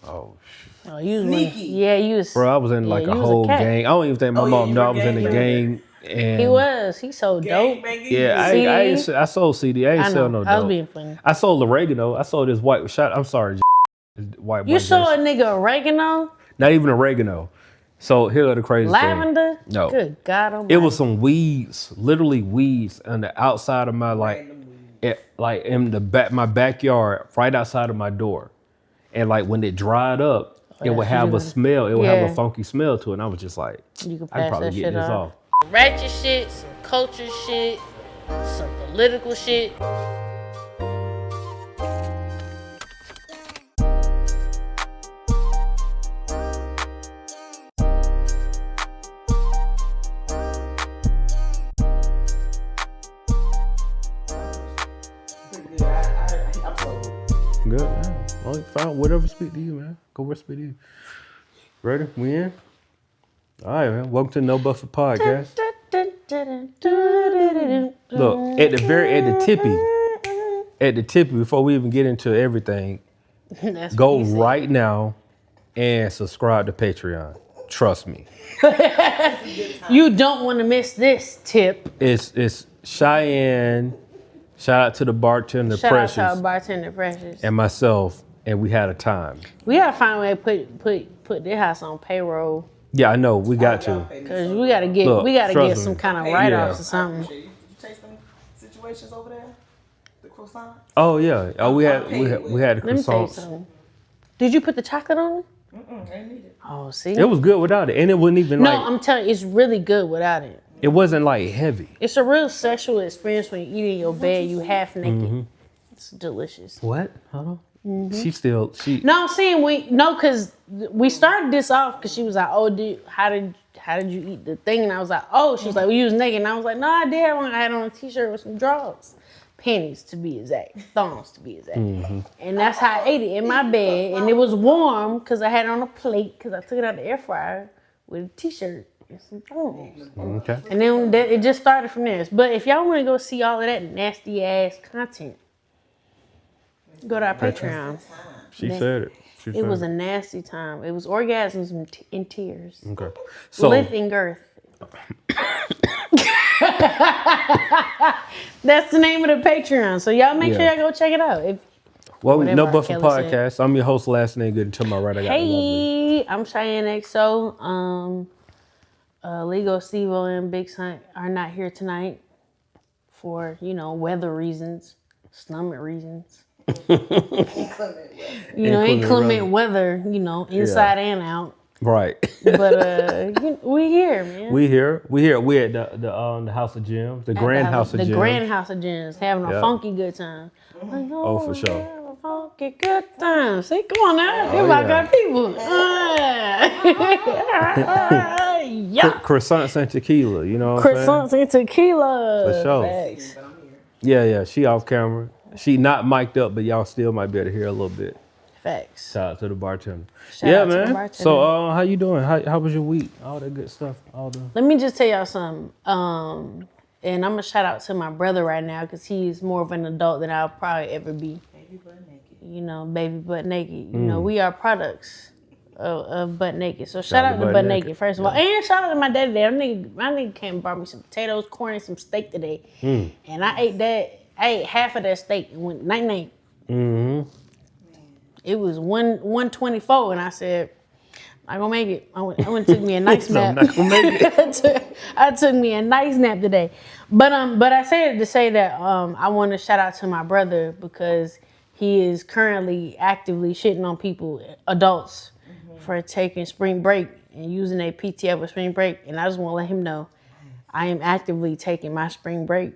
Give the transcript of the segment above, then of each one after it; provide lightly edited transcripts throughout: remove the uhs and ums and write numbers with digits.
Oh, you was Sneaky. you was. bro, I was in like a whole gang. I don't even think my mom knew I was in a gang. And He was. He sold dope. Yeah, I sold CD. I ain't sell no dope. I was being funny. I sold oregano. I sold this white shot. I'm sorry, white. You sold a nigga oregano? Not even oregano. So here are the crazy Lavender? thing. No. Good God Almighty. It was some weeds, literally weeds, on the outside of my like in the back, my backyard, right outside of my door. And like when it dried up, it would have a smell. It would have a funky smell to it. And I was just like, I could probably get this off. Ratchet shit, some culture shit, some political shit. Good, man. Well, fine. Whatever speak to you, man. Go where speak to you. Ready? We in? All right, man. Welcome to No Buffer Podcast. Look, at the tippy, before we even get into everything, go right now and subscribe to Patreon. Trust me. You don't want to miss this tip. It's Cheyenne. Shout out to the bartender Precious. Shout out to our bartender Precious. And myself, and we had a time. We gotta find a way to put this house on payroll. Yeah, I know. We got to. Cause we gotta get some kind of write-offs or something. You taste them situations over there? The croissant? Oh yeah. Oh, we had the Let me tell you croissants. something. Did you put the chocolate on it? I didn't need it. Oh, see? It was good without it, and it wasn't even like. No, I'm telling you, it's really good without it. It wasn't like heavy. It's a real sexual experience when you eat in your bed, you half naked. Mm-hmm. It's delicious. What? Hold on. Mm-hmm. No, I'm saying because we started this off because she was like, "Oh, how did you eat the thing?" And I was like, "Oh," she was like, "Well, you was naked," and I was like, "No, I did. I had on a t-shirt with some drawers, panties to be exact, thongs to be exact." Mm-hmm. And that's how I ate it in my bed, and it was warm because I had it on a plate because I took it out the air fryer with a t-shirt. Some thongs. Okay. And then it just started from there. But if y'all want to go see all of that nasty ass content, go to our Patreon. She said it. It was a nasty time. It was orgasms and tears. Okay. So length and girth. That's the name of the Patreon. So y'all make sure y'all go check it out. No Buffer Podcast. I'm your host, last name good. To my right, I got Hey, I'm Cheyenne XO. Lego, Steve-O, and Big Son are not here tonight for, weather reasons, stomach reasons. Inclement weather, inside and out. Right. But we here, man. We here. We at the House of Gems, the Grand House of Gems. The Grand House of Gems, having a funky good time. Oh, for sure. Funky good time. See, come on now. You're my good people. Yeah. Croissants and tequila, you know what I'm saying? Croissants and tequila. For sure. Thanks. Yeah. She off camera. She not mic'd up, but y'all still might be able to hear a little bit. Facts. Shout out to the bartender. Shout out to the bartender. So how you doing? How was your week? All that good stuff. Let me just tell y'all something. And I'm gonna shout out to my brother right now because he's more of an adult than I'll probably ever be. Baby butt naked. Baby butt naked. We are products of butt naked. So shout out to butt naked first of all, and shout out to my daddy. My nigga came and brought me some potatoes, corn, and some steak today, and I ate that. I ate half of that steak and went night. Mm-hmm. It was 124, and I said, "I'm gonna make it." I went and took me a nice nap. I took me a nice nap today, but I said to say that I want to shout out to my brother because he is currently actively shitting on people, adults, for taking spring break and using their PTO for spring break, and I just want to let him know I am actively taking my spring break.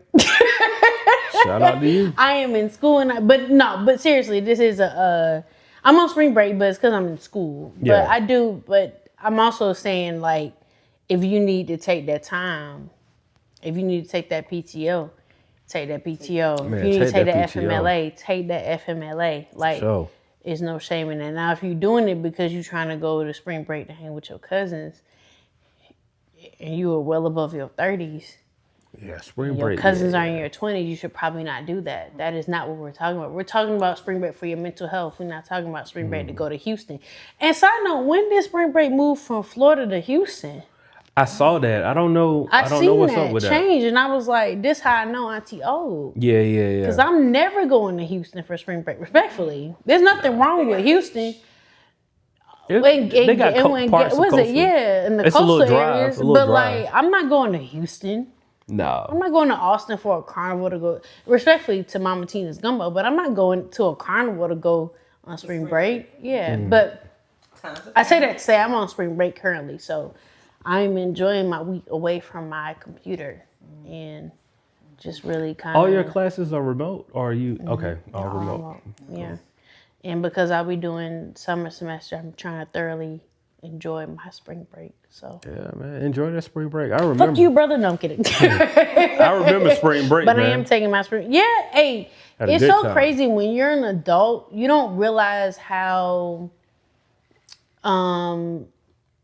Shout out to you. I am in school, but seriously, this is I'm on spring break, but it's because I'm in school. Yeah. But I'm also saying, like, if you need to take that time, if you need to take that PTO, take that PTO. Man, if you need to take that PTO. FMLA, take that FMLA. Like, there's no shame in that. Now, if you're doing it because you're trying to go to spring break to hang with your cousins, and you are well above your 30s, Yeah, spring Your break. cousins yeah, are in your 20s, you should probably not do that. That is not what we're talking about. We're talking about spring break for your mental health. We're not talking about spring break to go to Houston. And side note, when did spring break move from Florida to Houston? I saw that. I don't know. I I don't know seen what's up that with that. change, and I was like, this how I know Auntie old. Yeah, yeah, yeah. Because I'm never going to Houston for spring break, respectfully. There's nothing wrong with Houston. They got parts of Was it? coastal. Yeah, in the It's a little coastal drive. areas. A little But drive. like, I'm not going to Houston. I'm No. not going to Austin for a carnival to go. Respectfully to Mama Tina's gumbo, but I'm not going to a carnival to go on spring break. Yeah, but I say that to say I'm on spring break currently, so I'm enjoying my week away from my computer and just really kind of. All your classes are remote, or are you okay? All remote. Yeah. And because I'll be doing summer semester, I'm trying to thoroughly enjoy my spring break. So Yeah, man, enjoy that spring break. I remember. fuck you, brother. No, I'm kidding. I remember spring break, But man. I am taking my spring. Yeah, hey, Had a it's good so time. crazy when you're an adult. You don't realize how, or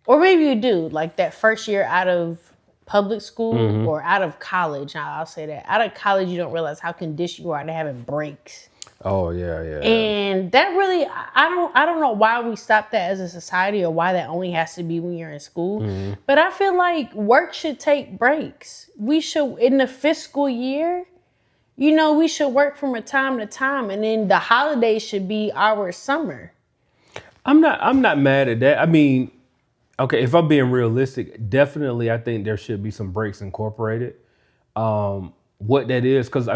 maybe you do. Like that first year out of public school or out of college. I'll say that out of college, you don't realize how conditioned you are to having breaks. Oh yeah, yeah. And that really, I don't know why we stopped that as a society or why that only has to be when you're in school. But I feel like work should take breaks. We should, in the fiscal year, we should work from a time to time, and then the holidays should be our summer. I'm not mad at that. I mean, okay, if I'm being realistic, definitely I think there should be some breaks incorporated. What that is, because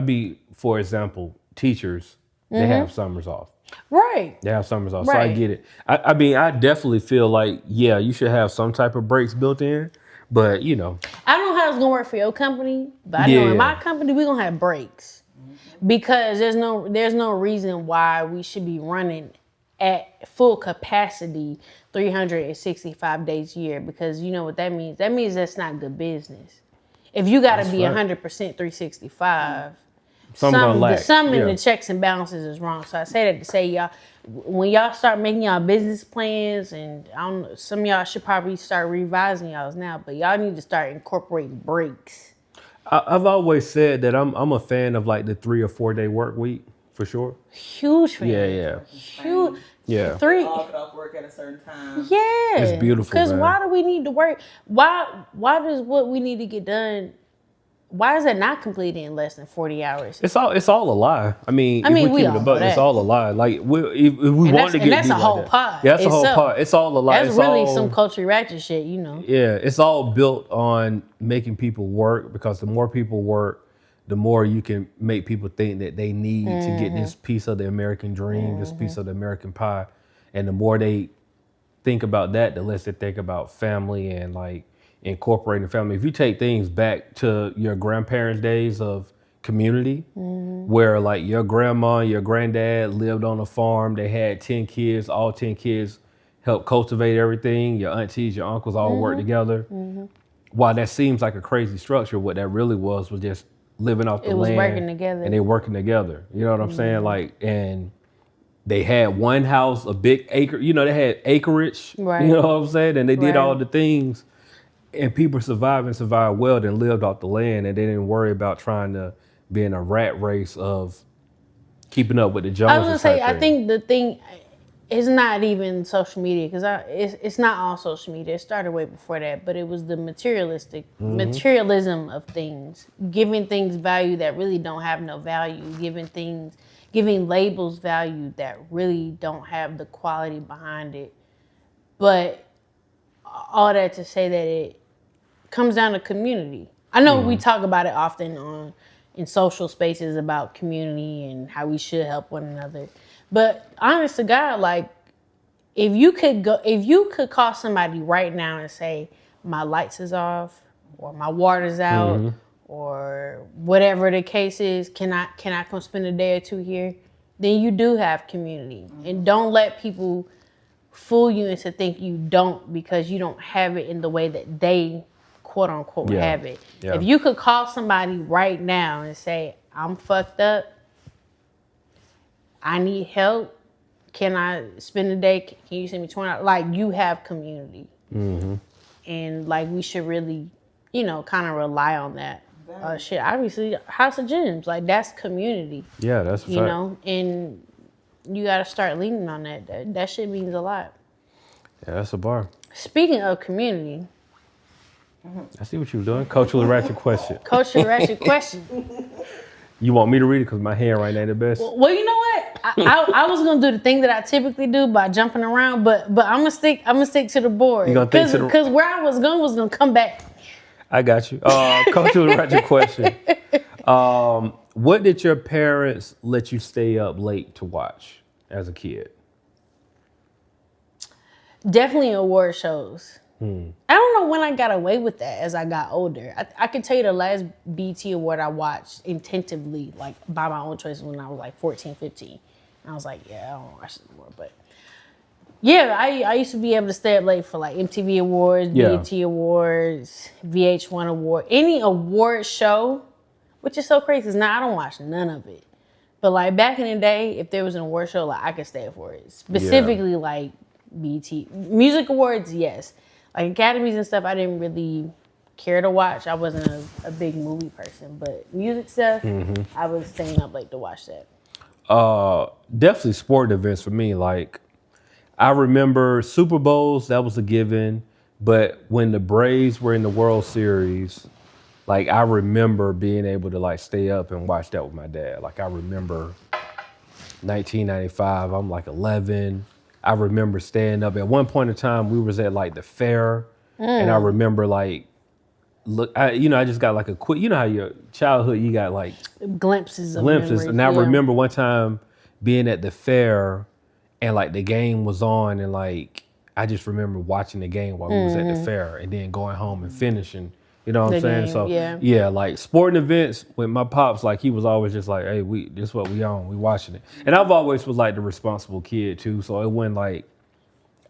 for example, teachers, they have summers off. Right. They have summers off. So I Right. get it. I mean, I definitely feel like, yeah, you should have some type of breaks built in. But, I don't know how it's gonna work for your company, but I know in my company we're gonna have breaks. Because there's no reason why we should be running at full capacity 365 days a year, because you know what that means? That means that's not good business. If you got to be 100% 365, some in the checks and balances is wrong. So I say that to say, y'all, when y'all start making y'all business plans, and I don't know, some of y'all should probably start revising y'all's now, but y'all need to start incorporating breaks. I've always said that I'm a fan of like the 3 or 4 day work week for sure. Huge fan. Yeah. Huge. Yeah. Three. All get off work at a certain time. Yeah. It's beautiful. Because man. why do we need to work? Why does what we need to get done? Why is it not completed in less than 40 hours? It's all a lie. I mean, if we we keep all it above, know it's that. all a lie. Like if we want to get that's deep a like whole that. pod. Yeah, that's a whole itself. pod. It's all a lie. That's it's really all, some culturally ratchet shit, Yeah, it's all built on making people work, because the more people work, the more you can make people think that they need to get this piece of the American dream, this piece of the American pie. And the more they think about that, the less they think about family and like incorporating family. If you take things back to your grandparents' days of community, where like your grandma and your granddad lived on a farm, they had 10 kids, all 10 kids helped cultivate everything, your aunties, your uncles all worked together. While that seems like a crazy structure, what that really was just living off the land. It was working together. And they working together. You know what I'm saying? Like, and they had one house, a big acre, they had acreage, Right. you know what I'm saying? And they did Right. all the things, and people survived well and lived off the land, and they didn't worry about trying to be in a rat race of keeping up with the Joneses. I was gonna say, I think the thing is not even social media, because it's not all social media. It started way before that, but it was the materialism of things, giving things value that really don't have no value, giving labels value that really don't have the quality behind it. But all that to say that it comes down to community. I know we talk about it often in social spaces about community and how we should help one another. But honest to God, like if you could call somebody right now and say, my lights is off or my water's out or whatever the case is, can I come spend a day or two here? Then you do have community. And don't let people fool you into think you don't, because you don't have it in the way that they quote unquote have it. Yeah. If you could call somebody right now and say, I'm fucked up, I need help, can I spend a day, can you send me $20? Like, you have community. And like we should really, kind of rely on that. Shit, obviously, House of Gems, like that's community. Yeah, that's a fact. You know, and you got to start leaning on that. That shit means a lot. Yeah, that's a bar. Speaking of community, I see what you were doing. Culturally Ratchet Question. Culturally Ratchet Question. You want me to read it because my handwriting ain't the best? Well, you know what? I was gonna do the thing that I typically do by jumping around, but I'm gonna stick to the board. You gonna stick to the because where I was gonna come back. I got you. Culturally Ratchet Question. What did your parents let you stay up late to watch as a kid? Definitely award shows. I don't know when I got away with that as I got older. I can tell you the last BT award I watched intentively, like by my own choice, when I was like 14, 15. And I was like, yeah, I don't watch this anymore. But yeah, I used to be able to stay up late for like MTV Awards, BET Awards, VH1 Award, any award show, which is so crazy because now I don't watch none of it. But like back in the day, if there was an award show, like I could stay for it. Specifically like BET. Music awards, yes. Like academies and stuff, I didn't really care to watch. I wasn't a big movie person, but music stuff, I was staying up late to watch that. Definitely sport events for me. Like, I remember Super Bowls, that was a given. But when the Braves were in the World Series, like I remember being able to like stay up and watch that with my dad. Like I remember 1995, I'm like 11. I remember staying up. At one point in time, we was at like the fair, and I remember like, I just got like a quick. You know how your childhood, you got like glimpses. Memories, and I remember one time being at the fair, and like the game was on, and like I just remember watching the game while we was at the fair, and then going home and finishing. You know what I'm saying? Game, So yeah, like sporting events with my pops, like he was always just like, hey, this is what we on, we watching it. And I've always was like the responsible kid too. So it went like,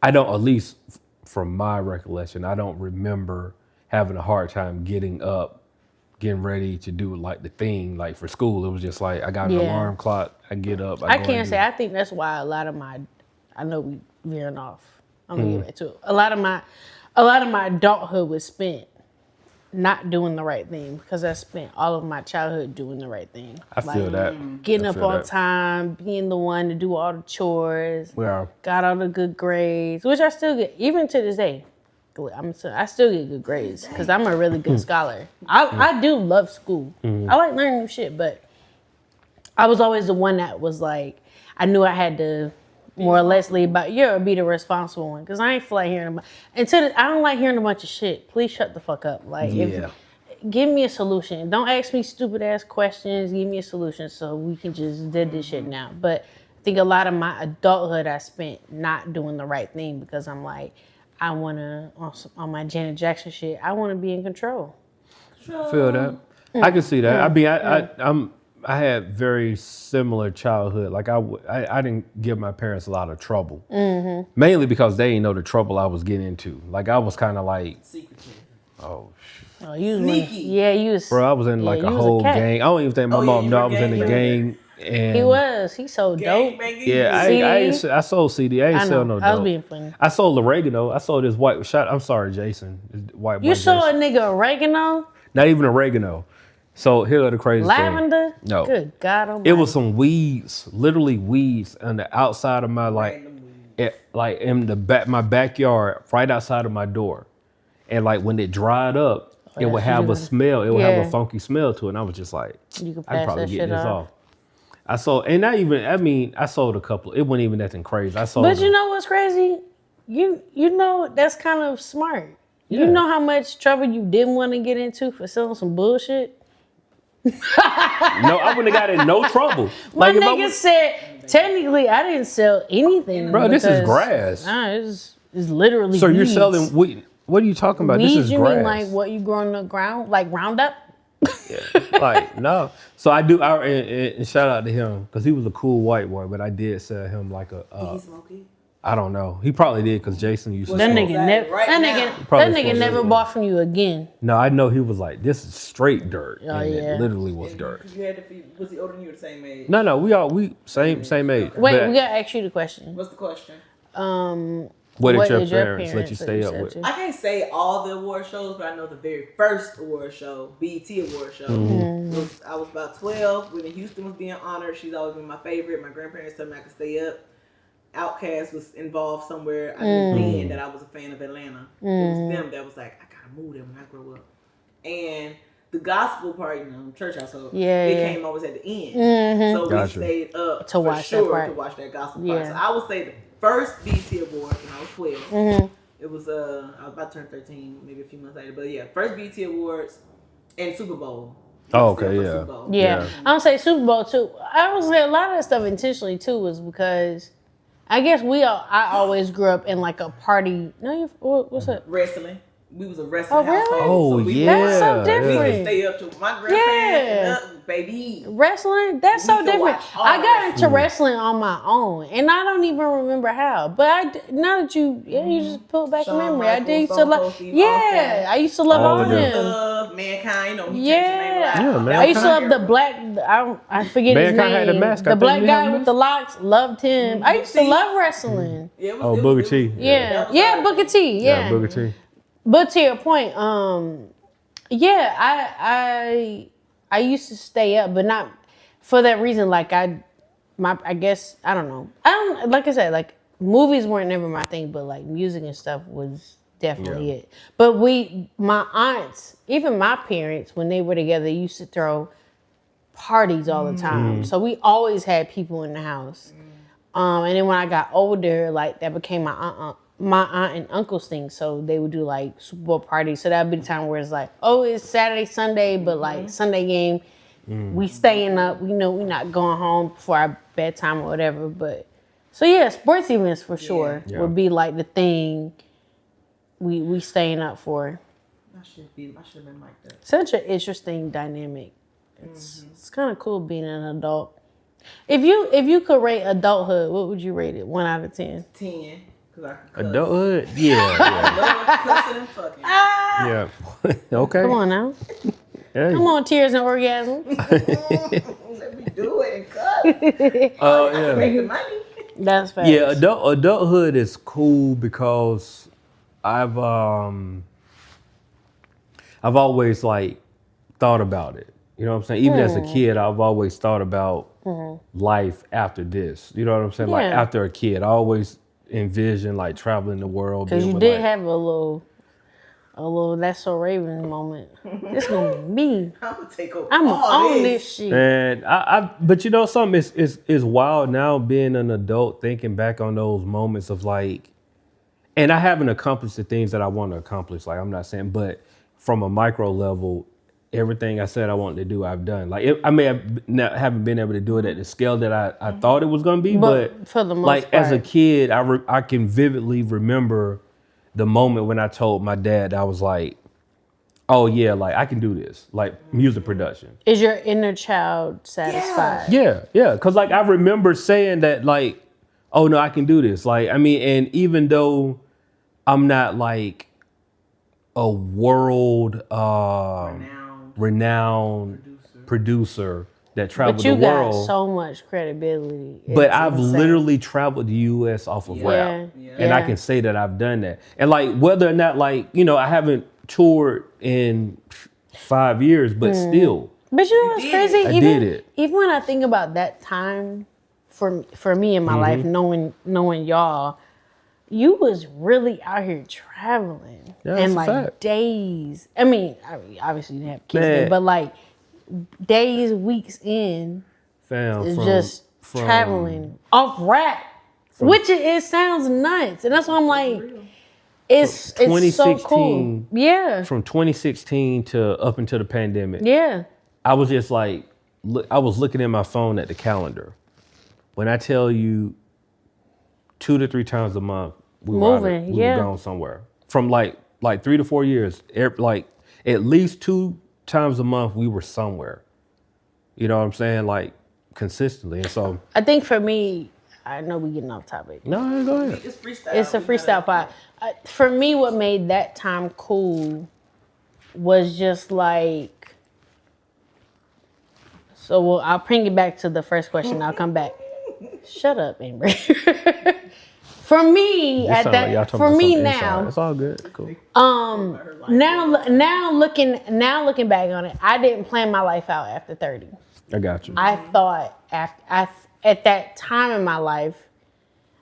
I don't, at least from my recollection, I don't remember having a hard time getting up, getting ready to do like the thing, like for school. It was just like, I got an alarm clock, I get up. I can't say, I think that's why a lot of my, I know we veering off. I'm gonna get back to it. A lot of my adulthood was spent not doing the right thing because I spent all of my childhood doing the right thing. I feel that. Getting up on time, being the one to do all the chores, got all the good grades, which I still get, even to this day. I still get good grades because I'm a really good scholar. I do love school. I like learning new shit, but I was always the one that was like, I knew I had to more or less be the responsible one, because I ain't feel like hearing I don't like hearing a bunch of shit. Please shut the fuck up. Like, give me a solution. Don't ask me stupid ass questions. Give me a solution so we can just do this shit now. But I think a lot of my adulthood I spent not doing the right thing because I'm like, I want to, on my Janet Jackson shit, I want to be in control. I feel that. I can see that. I mean, I had very similar childhood. Like I didn't give my parents a lot of trouble, mainly because they didn't know the trouble I was getting into. Like I was kind of like, secretive. Oh, you sneaky. You was. Bro, I was in like a whole gang. I don't even think my mom knew I was in a gang. And he sold dope. I sold CD. I ain't sell no dope. I was being funny. I sold oregano. I sold this white shot. I'm sorry, Jason. This white boy. You sold a nigga oregano? Not even oregano. So here are the crazy lavender? thing. No. Good God Almighty. It was some weeds, literally weeds on the outside of my in the back, my backyard, right outside of my door. And like when it dried up, it would have a smell. It would have a funky smell to it. And I was just like, I could probably get this off. I sold, and not even, I mean, I sold a couple. It wasn't even nothing crazy. I sold. But you know what's crazy? You know that's kind of smart. Yeah. You know how much trouble you didn't want to get into for selling some bullshit? No, I wouldn't have got in no trouble. My nigga said, technically, I didn't sell anything. Bro, this is grass. Nah, it's literally So weeds. You're selling weed. What are you talking about? Weeds, this is you grass. mean like what you grow in the ground? Like Roundup? Yeah, like no. So I do. And shout out to him because he was a cool white boy. But I did sell him like a. Did he smoke it? I don't know. He probably did because Jason used to. That smoke. nigga never bought from you again. No, I know he was like, this is straight dirt. Oh, and yeah. It literally was dirt. Was he older than you or the same age? No, we same age. Wait, we gotta ask you the question. What's the question? What did your did parents let you stay up set with? you? I can't say all the award shows, but I know the very first award show, BET award show. I was about 12. Whitney Houston was being honored. She's always been my favorite. My grandparents told me I could stay up. Outkast was involved somewhere. I knew then that I was a fan of Atlanta. It was them that was like, I gotta move there when I grow up. And the gospel part, church household, came always at the end. So we stayed up to watch that part. to watch that gospel part. So I would say the first BET Awards when I was 12. It was I was about to turn 13, maybe a few months later. But yeah, first BET Awards and Super Bowl. Oh, okay, yeah. Super Bowl. Yeah. I would say Super Bowl too. I would say a lot of that stuff intentionally too was because I guess I always grew up in like a party. No, what's that? Wrestling. We was a wrestling really? household. Oh, so that's so different. We could stay up to my grandparents and baby. Wrestling, that's so different. I got into wrestling on my own, and I don't even remember how. But now that you just pulled back a memory. I did used to love. Yeah, I used to love all of them. Mankind, I used to love the black. I forget his name. Had the mask. The black guy with the locks. Loved him. I used to love wrestling. Booker T. Yeah, Booker T. Yeah, Booker T. But to your point, I used to stay up, but not for that reason. Like I guess I don't know. Like I said, like movies weren't never my thing, but like music and stuff was definitely it. But my aunts, even my parents, when they were together, used to throw parties all the time. So we always had people in the house. And then when I got older, like that became my aunt and uncle's thing. So they would do like Super Bowl parties. So that would be the time where it's like, oh, it's Saturday, Sunday, but like Sunday game, we staying up. We know we not going home before our bedtime or whatever. But so yeah, sports events for sure would be like the thing we staying up for. I should have been like that. Such an interesting dynamic. It's kind of cool being an adult. If you could rate adulthood, what would you rate it? 1 out of 10? 10. Adulthood? Yeah. I love cussing and fucking. Yeah. Okay. Come on now. Hey. Come on, tears and orgasm. Let me do it and cut. I can make the money. That's facts. Yeah, adulthood is cool because I've always like thought about it. You know what I'm saying? Even as a kid, I've always thought about life after this. You know what I'm saying? Like after a kid, I always envision like traveling the world. Because you did have a little That's So Raven moment. It's gonna be me. I'm gonna take over. I'm on this shit. And but you know something is wild now being an adult, thinking back on those moments of like, and I haven't accomplished the things that I want to accomplish. Like I'm not saying, but from a micro level, everything I said I wanted to do, I've done. Like I may have haven't been able to do it at the scale that I thought it was gonna be, but for the most like part. as a kid, I can vividly remember the moment when I told my dad, I was like, oh yeah, like I can do this, like music production. Is your inner child satisfied? Yeah, because like I remember saying that, like, oh no, I can do this. Like I mean, and even though I'm not like a world renowned producer that traveled the world. But you got so much credibility. But I've literally traveled the U.S. off of rap. And I can say that I've done that. And like whether or not like, I haven't toured in 5 years, but still. But you know what's crazy? I did it. Even when I think about that time for me in my life, knowing y'all, you was really out here traveling and like days. I mean, obviously you didn't have kids, then, but like days, weeks in, is just traveling off rap, which it sounds nuts, and that's why I'm like, it's so cool. Yeah. From 2016 to up until the pandemic. Yeah. I was just like, I was looking at my phone at the calendar. When I tell you 2 to 3 times a month, we were going somewhere. From like 3 to 4 years, like at least 2 times a month we were somewhere. You know what I'm saying? Like consistently. And so I think for me, I know we're getting off topic. No, go ahead. It's freestyle. It's a freestyle pod. For me, what made that time cool was just like, so I'll bring it back to the first question. I'll come back. Shut up, Amber. For me, at that, for me now, it's all good. Cool. Now looking back on it, I didn't plan my life out after 30. I got you. I thought at that time in my life,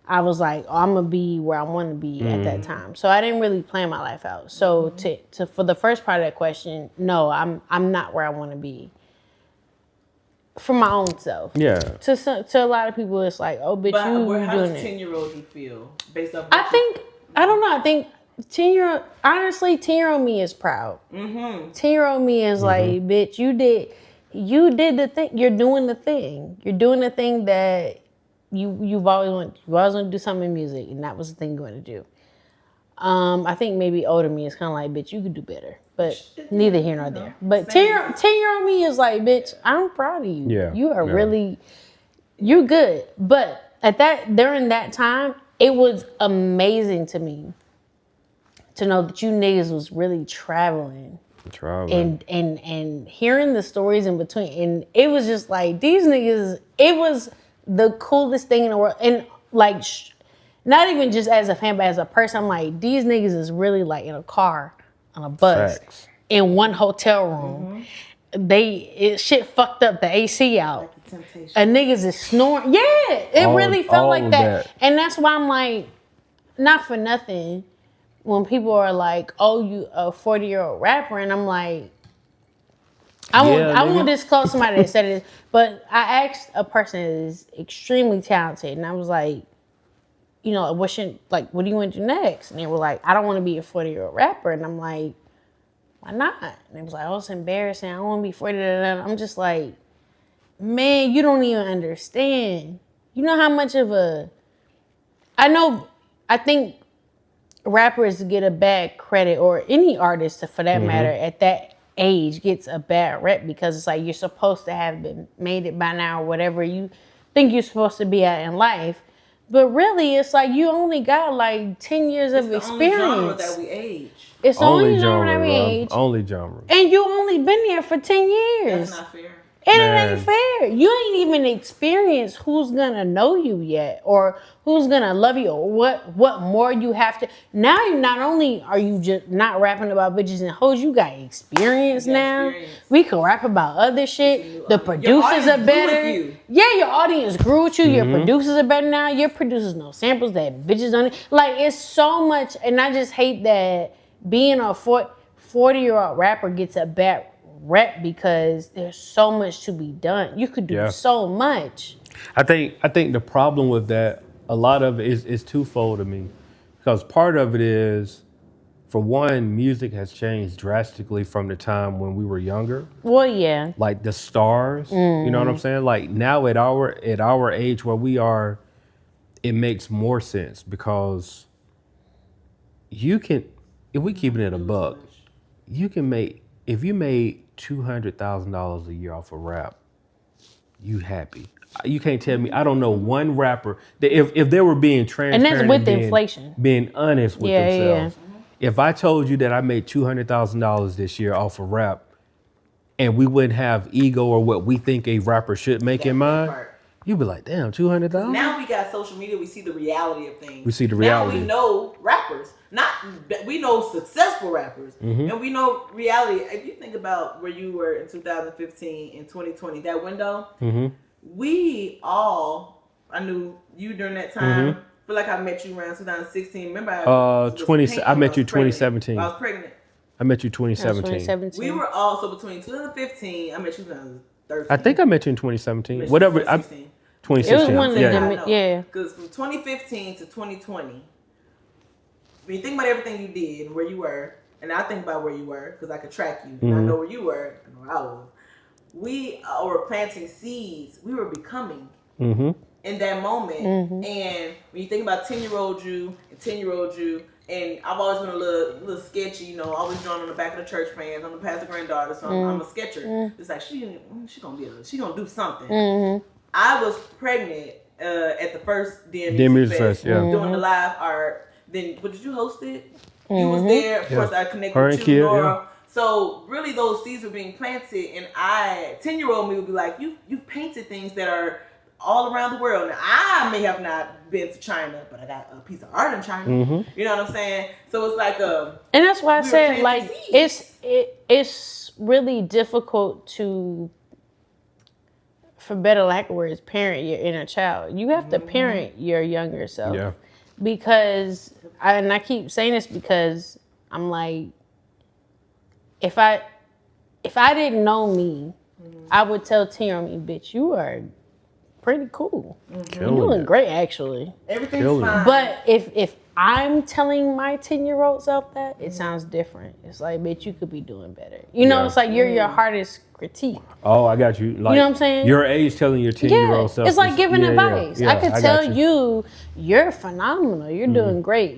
I was like, oh, I'm gonna be where I want to be at that time. So I didn't really plan my life out. So to for the first part of that question, no, I'm not where I want to be. For my own self. Yeah. To a lot of people, it's like, oh, bitch, you doing it. How does 10-year-old you feel based off? I don't know. I think 10-year-old me is proud. 10-year-old me is like, bitch, you did the thing. You're doing the thing. You're doing the thing that you've always wanted. You always want to do something in music, and that was the thing you wanted to do. I think maybe older me is kind of like, bitch, you could do better. But neither here nor there. But 10-year-old me is like, bitch, I'm proud of you. Yeah. You are really, you're good. But during that time, it was amazing to me to know that you niggas was really traveling. And hearing the stories in between. And it was just like, these niggas, it was the coolest thing in the world. And like, not even just as a fan, but as a person, I'm like, these niggas is really like in a car, on a bus, in one hotel room. Shit fucked up the AC out. Like the Temptation. And niggas is snoring. Yeah, it really felt like that. And that's why I'm like, not for nothing, when people are like, oh, you a 40-year-old rapper, and I'm like, I won't disclose somebody that said it, but I asked a person that is extremely talented, and I was like, you know, what do you want to do next? And they were like, I don't want to be a 40-year-old rapper. And I'm like, why not? And they was like, oh, it's embarrassing. I don't want to be 40. I'm just like, man, you don't even understand. You know how much of I think rappers get a bad credit, or any artist for that matter, at that age gets a bad rep because it's like you're supposed to have made it by now or whatever you think you're supposed to be at in life. But really, it's like you only got like 10 years of experience. It's the only genre that we age. It's the only genre that we age. Only genre. And you only been there for 10 years. That's not fair. And it ain't fair. You ain't even experienced who's gonna know you yet, or who's gonna love you, or what more you have to. Now, not only are you just not rapping about bitches and hoes, you got experience now. We can rap about other shit. The producers are better. Yeah, your audience grew with you. Your producers are better now. Your producers know samples that bitches don't. Like, it's so much, and I just hate that being a 40-year-old rapper gets a bad rep because there's so much to be done. You could do so much. I think the problem with that, a lot of it is twofold to me, because part of it is, for one, music has changed drastically from the time when we were younger. Well, yeah. Like the stars, you know what I'm saying? Like now at our age where we are, it makes more sense because you can, if we keep it at a buck, you can make, if you made $200,000 a year off of rap, you happy. You can't tell me, I don't know one rapper that if they were being transparent and that's with inflation, being honest with themselves. Yeah. If I told you that I made $200,000 this year off of rap, and we wouldn't have ego or what we think a rapper should make in mind, you'd be like, damn, 200,000. Now we got social media. We see the reality of things. We see the reality. Now we know rappers. We know successful rappers, and we know reality. If you think about where you were in 2015 and 2020, that window, we all, I knew you during that time. I feel like I met you around 2016. Remember, I met you 2017. I was pregnant. I met you 2017. We were also between 2015. I met you 2013. I think I met you in 2017. Whatever. 2016. It was one of them. Because from 2015 to 2020. When you think about everything you did and where you were, and I think about where you were because I could track you, and I know where you were and where I was. We were planting seeds. We were becoming in that moment. And when you think about 10-year-old you and 10-year-old you, and I've always been a little sketchy, you know, always drawn on the back of the church fans. I'm the pastor granddaughter, so I'm a sketcher. It's like she gonna do something. I was pregnant at the first DM Music Fest, doing the live art. Then, but did you host it? You was there. Of course, I connected with you, Nora. So really, those seeds were being planted, and 10-year-old me would be like, "You've painted things that are all around the world. Now, I may have not been to China, but I got a piece of art in China. Mm-hmm. You know what I'm saying? So it's like and that's why I said like it's really difficult to, for better lack of words, parent your inner child. You have to parent your younger self. Yeah. Because I keep saying this because I'm like, if I didn't know me, I would tell 10-year-old me, bitch, you are pretty cool. You're doing great, actually. Everything's fine. But if I'm telling my 10-year-old self that, it sounds different. It's like, bitch, you could be doing better. You know, it's like you're your hardest critique. Oh, I got you. Like, you know what I'm saying? Your age telling your 10-year-old self. It's like giving advice. Yeah, I could tell you, you're phenomenal. You're doing great.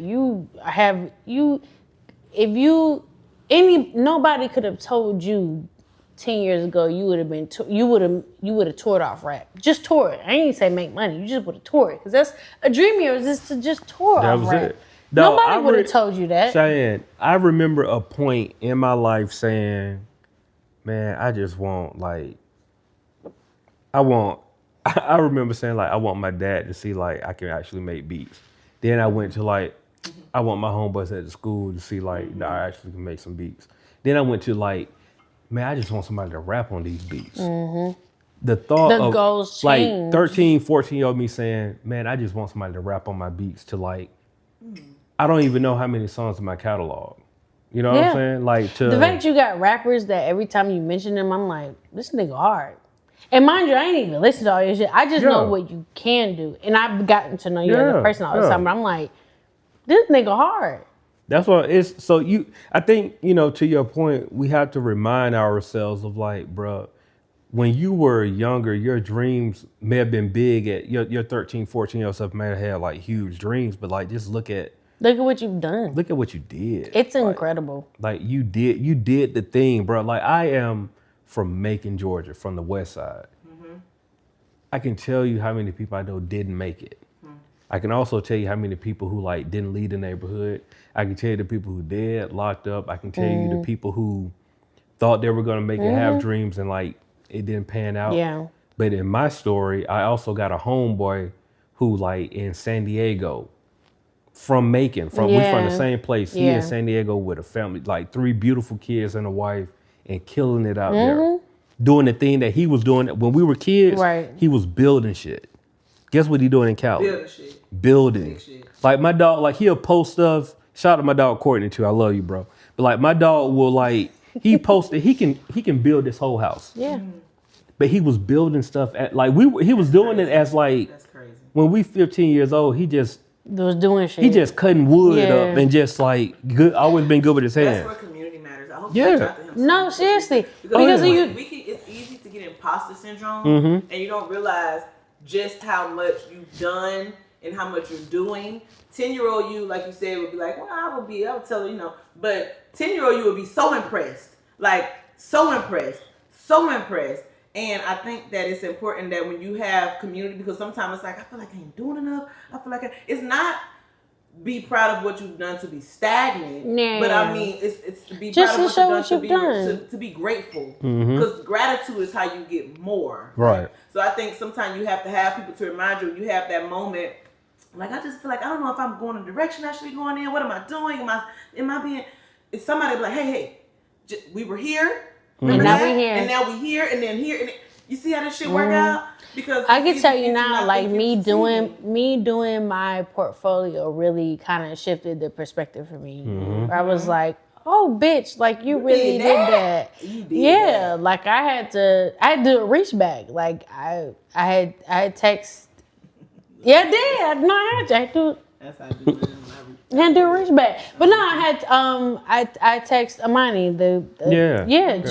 Nobody could have told you 10 years ago you would have toured off rap. Just tour it. I ain't even say make money. You just would have toured it. Because that's a dream of yours, is to just tour off rap. It. No, nobody would have told you that. Cheyenne, I remember a point in my life saying, man, I just want I remember saying I want my dad to see I can actually make beats. Then I went to I want my homeboys at the school to see I actually can make some beats. Then I went to man, I just want somebody to rap on these beats. Mm-hmm. The thought of goals change. 13, 14-year-old me saying, man, I just want somebody to rap on my beats to I don't even know how many songs in my catalog. You know what I'm saying? The fact you got rappers that every time you mention them, I'm like, this nigga hard. And mind you, I ain't even listen to all your shit. I just know what you can do. And I've gotten to know you as a person all the time. But I'm like, this nigga hard. That's what it's so I think, to your point, we have to remind ourselves of bruh, when you were younger, your dreams may have been big at your 13, 14-year-old self may have had huge dreams, but just look at what you've done. Look at what you did. It's incredible. You did the thing, bro. I am from Macon, Georgia, from the west side. Mm-hmm. I can tell you how many people I know didn't make it. I can also tell you how many people who didn't leave the neighborhood. I can tell you the people who did, locked up. I can tell you the people who thought they were going to make it, have dreams, and it didn't pan out. Yeah. But in my story, I also got a homeboy who in San Diego, from Macon, we from the same place. He in San Diego with a family, 3 beautiful kids and a wife, and killing it out there. Doing the thing that he was doing when we were kids. Right. He was building shit. Guess what he doing in Cali? Building shit. Building. Shit. My dog, he'll post stuff. Shout out to my dog Courtney too. I love you, bro. But my dog will he posted. He can build this whole house. Yeah. But he was building stuff at he was doing it as that's crazy. When we 15 years old, he just was doing shit. He just cutting wood up and just good. Always been good with his hands. That's where community matters. I hope you reach out to him. No, seriously. Because it's easy to get imposter syndrome, and you don't realize just how much you've done and how much you're doing. 10-year-old you, like you said, would be like, well, I would tell her, but 10-year-old you would be so impressed. So impressed. And I think that it's important that when you have community, because sometimes it's I feel like I ain't doing enough. I feel like it's not be proud of what you've done to be stagnant. Nah. But I mean, it's to be just proud of to show what you've done. To be grateful. Because gratitude is how you get more. Right. So I think sometimes you have to have people to remind you, you have that moment. I just feel I don't know if I'm going in the direction I should be going in. What am I doing? Am I being, if somebody be like, hey, we were here. And now we here. And now we here, and then here. And you see how this shit work out? Because I can tell you now, me doing my portfolio really kind of shifted the perspective for me. I was like, oh, bitch, you really did that. You did that. I had to do a reach back. I had text. Yeah, I did. No, I had to. That's how I do it. Had to do a reach back. But no, I text Amani.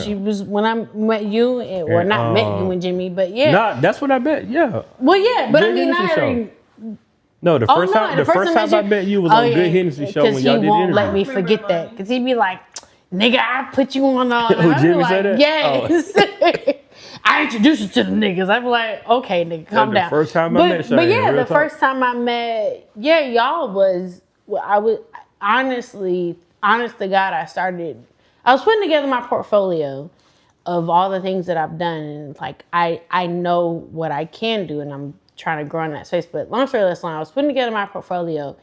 She was when I met you, not met you and Jimmy, but yeah. Nah, that's what I bet. Yeah. Well, yeah, but Good Hennessy show. No, the first time I met you was on Good Hennessy show when y'all did the interview. Because he won't let me forget that. Because he'd be like, nigga, I put you on all. Oh, Jimmy said that? Yes. Oh. I introduced you to the niggas. I'm like, okay, nigga, calm down. The first time I met Cheyenne. But yeah, the first time I met, y'all was. I would honest to God, I was putting together my portfolio of all the things that I've done, and I know what I can do, and trying to grow in that space. But long story less long, I was putting together my portfolio,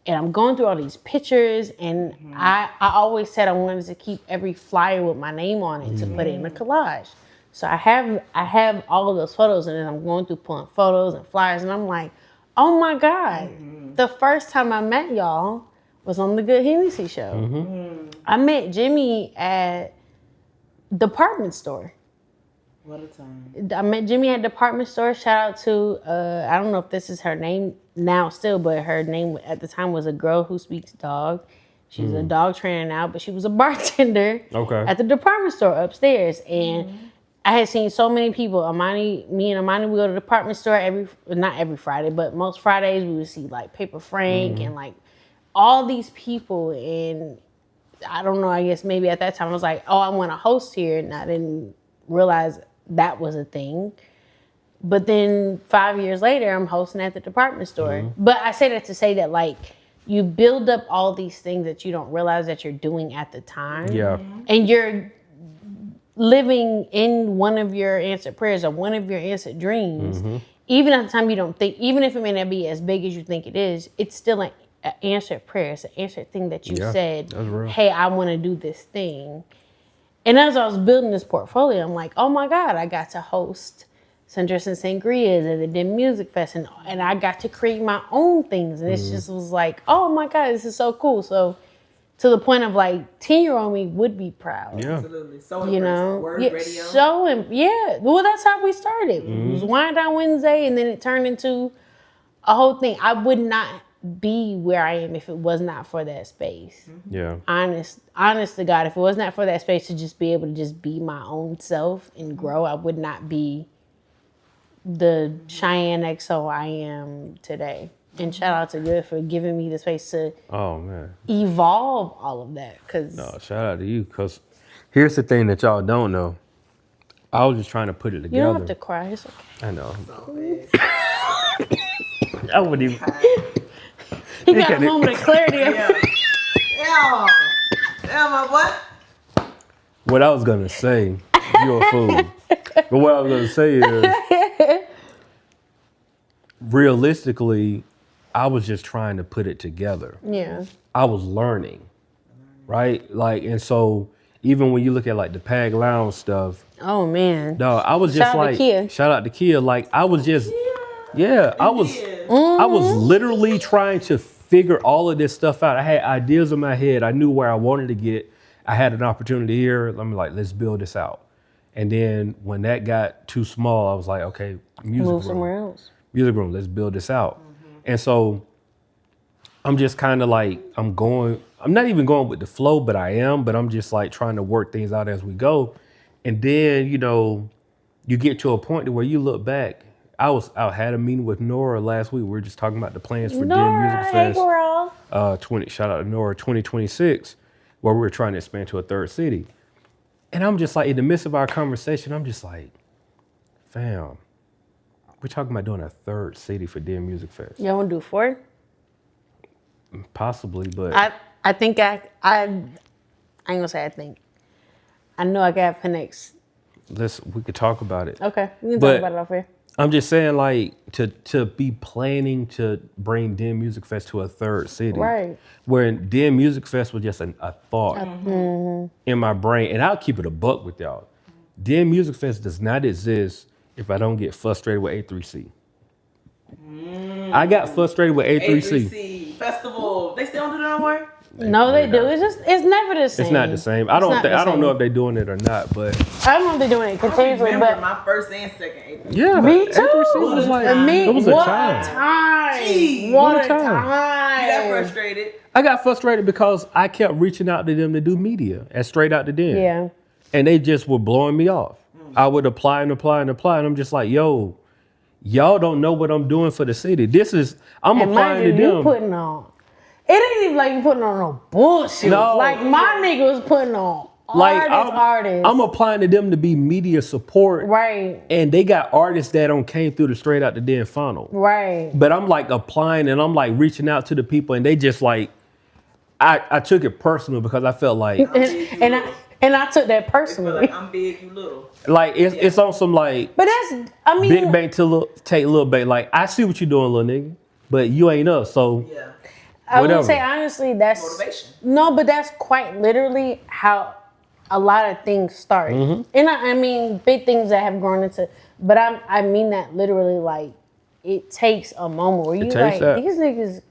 and I'm going through all these pictures, and I always said I wanted to keep every flyer with my name on it to put it in a collage. So I have all of those photos, and then I'm going through pulling photos and flyers, and I'm like, oh my God, the first time I met y'all was on the Good Hennessy show. I met Jimmy at department store. What a time. I met Jimmy at department store. Shout out to, I don't know if this is her name now still, but her name at the time was A Girl Who Speaks Dog. She's a dog trainer now, but she was a bartender at the department store upstairs. And I had seen so many people. Me and Amani would go to the department store not every Friday, but most Fridays we would see like Paper Frank and like all these people. And I don't know, I guess maybe at that time I was like, oh, I want to host here. And I didn't realize that was a thing. But then 5 years later, I'm hosting at the department store. But I say that to say that, like, you build up all these things that you don't realize that you're doing at the time. Yeah. And you're living in one of your answered prayers or one of your answered dreams. Even at the time you don't think, even if it may not be as big as you think it is, it's still an answered prayer. It's an answered thing that you said, hey, I want to do this thing. And as I was building this portfolio, I'm like, oh my God, I got to host Sundress and Sangria's at the Dim Music Fest, and I got to create my own things. And it just was like, oh my God, this is so cool. So to the point of like 10-year-old me would be proud. Yeah. Absolutely. So You know? Word radio. Well, that's how we started. It was Wine Down Wednesday, and then it turned into a whole thing. I would not be where I am if it was not for that space. Yeah. Honest to God, if it was not for that space to just be able to just be my own self and grow, I would not be the Cheyenne XO I am today. And shout out to Good for giving me the space to evolve all of that. No, shout out to you, because here's the thing that y'all don't know. I was just trying to put it together. You don't have to cry. It's okay. I know. So I wouldn't even. He got a moment of clarity. Damn, my boy. What I was going to say, you're a fool. But what I was going to say is, realistically, I was just trying to put it together. Yeah. I was learning, right? Like, and so even when you look at like the Pag Lounge stuff. Oh man. No, I was just like, shout out to Kia. Like, I was just, I was literally trying to figure all of this stuff out. I had ideas in my head. I knew where I wanted to get. I had an opportunity here. I'm like, let's build this out. And then when that got too small, I was like, okay, move somewhere else. Music room, let's build this out. And so I'm just kind of like, I'm not even going with the flow, but I am, but I'm just like trying to work things out as we go. And then, you get to a point where you look back. I had a meeting with Nora last week. We were just talking about the plans for Dim Music Fest. Shout out to Nora, 2026, where we were trying to expand to a third city. And I'm just like, in the midst of our conversation, I'm just like, fam, we're talking about doing a third city for Dim Music Fest. Y'all want to do 4? Possibly, but I think I ain't gonna say I think. I know I got connects. We could talk about it. Okay, we can talk about it off here. I'm just saying, like, to be planning to bring Dim Music Fest to a third city. Right. Where Dim Music Fest was just a thought in my brain. And I'll keep it a buck with y'all. Dim Music Fest does not exist if I don't get frustrated with A3C. I got frustrated with A3C. A3C Festival. They still don't do that no more? No, they do. It's never the same. It's not the same. I don't know if they're doing it or not, but I don't know if they're doing it continuously. But But my first and second A3C. yeah, me too. A3C was like, it was a time. Jeez. What a time! You got frustrated. I got frustrated because I kept reaching out to them to do media at Straight Out the Den. Yeah. And they just were blowing me off. I would apply, and I'm just like, yo, y'all don't know what I'm doing for the city. I'm applying to them. You putting on. It ain't even like you putting on no bullshit. No. Like my nigga was putting on artists. I'm applying to them to be media support. Right. And they got artists that came through the Straight Out the Den funnel. Right. But I'm like applying and I'm like reaching out to the people, and they just like, I took it personal because I felt like, And I took that They feel personally. like I'm big, you little. Like it's on some like But that's, I mean, big bang to take little bang. Like I see what you doing, little nigga, but you ain't us. So Yeah. I would whatever. say honestly, that's Motivation. No, but that's quite literally how a lot of things start. Mm-hmm. And I mean, big things that have grown into. But I mean that literally. Like, it takes a moment where you takes like that. these niggas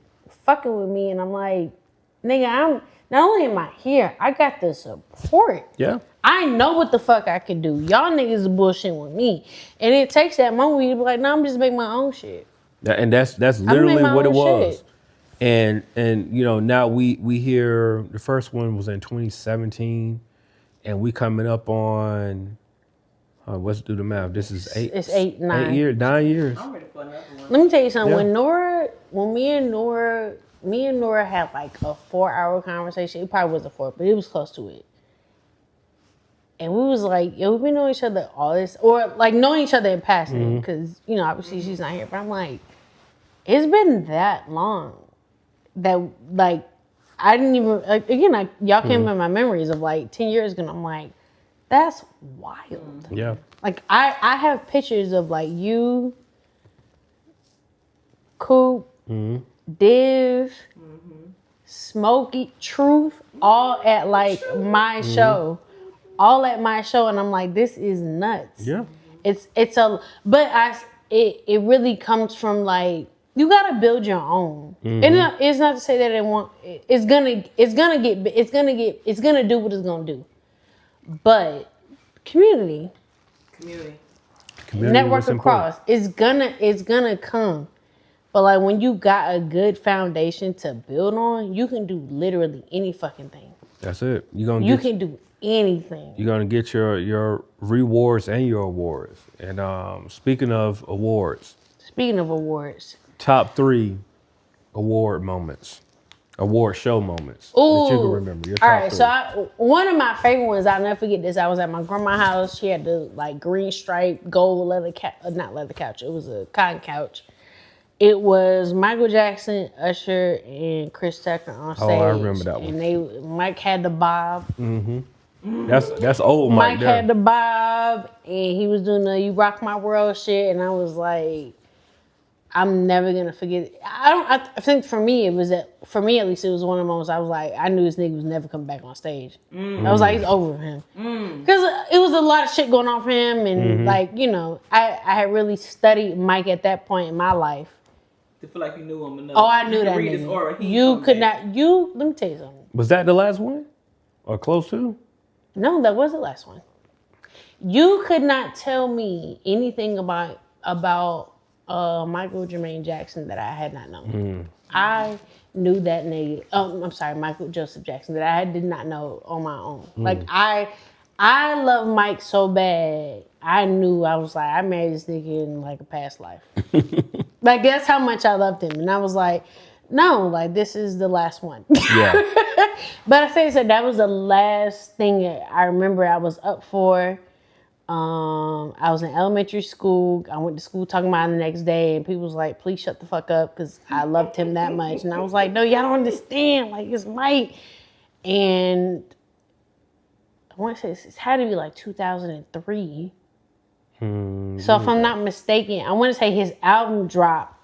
fucking with me, and I'm like, nigga, I'm not only am I here, I got the support. Yeah. I know what the fuck I can do. Y'all niggas is bullshitting with me, and it takes that moment where you be like, no, I'm just making my own shit. And that's literally what it was. Shit. And you know, now we hear the first one was in 2017, and we coming up on let's do the math. This is 8. It's 8, 9 years, 9 years. I'm ready for another one. Let me tell you something. Yeah. When me and Nora had like a 4-hour conversation. It probably wasn't 4, but it was close to it. And we was like, yo, we've been knowing each other all this, or like knowing each other in passing, because you know, obviously she's not here. But I'm like, it's been that long that like I didn't even again, like y'all came in my memories of like 10 years ago. And I'm like, that's wild. Yeah. Like I have pictures of like you, Coop, Div, Smokey, Truth, all at like my show. All at my show, and I'm like, this is nuts. Yeah. It really comes from like, you gotta build your own. And it's not to say that it's gonna do what it's gonna do. But community network across, it's gonna come. But like when you got a good foundation to build on, you can do literally any fucking thing. That's it. You can do anything. You're gonna get your rewards and your awards. And speaking of awards, top 3 award show moments Ooh. that you can remember. Your top all right, 3. so one of my favorite ones, I'll never forget this. I was at my grandma's house. She had the like green stripe gold leather not leather couch. It was a cotton couch. It was Michael Jackson, Usher, and Chris Tucker on stage. Oh, I remember that one. And Mike had the bob. Mm-hmm. That's old Mike. Mike had the bob, and he was doing the "You Rock My World" shit, and I was like, I'm never gonna forget it. I think for me at least, it was one of the moments I was like, I knew this nigga was never coming back on stage. I was like, it's over for him. Because it was a lot of shit going on for him, and like, you know, I had really studied Mike at that point in my life. To feel like you knew him enough. Oh, I knew that nigga. Let me tell you something. Was that the last one? Or close to? No, that was the last one. You could not tell me anything about Michael Jermaine Jackson that I had not known. I knew that nigga. I'm sorry, Michael Joseph Jackson, that I did not know on my own. Like I love Mike so bad. I knew, I was like, I married this nigga in like a past life. Like that's how much I loved him, and I was like, no, like this is the last one. Yeah. But I say so. That was the last thing I remember I was up for. I was in elementary school. I went to school talking about it the next day, and people was like, please shut the fuck up, because I loved him that much. And I was like, no, y'all don't understand. Like, it's Mike. And I want to say it had to be like 2003. So if I'm not mistaken, I want to say his album dropped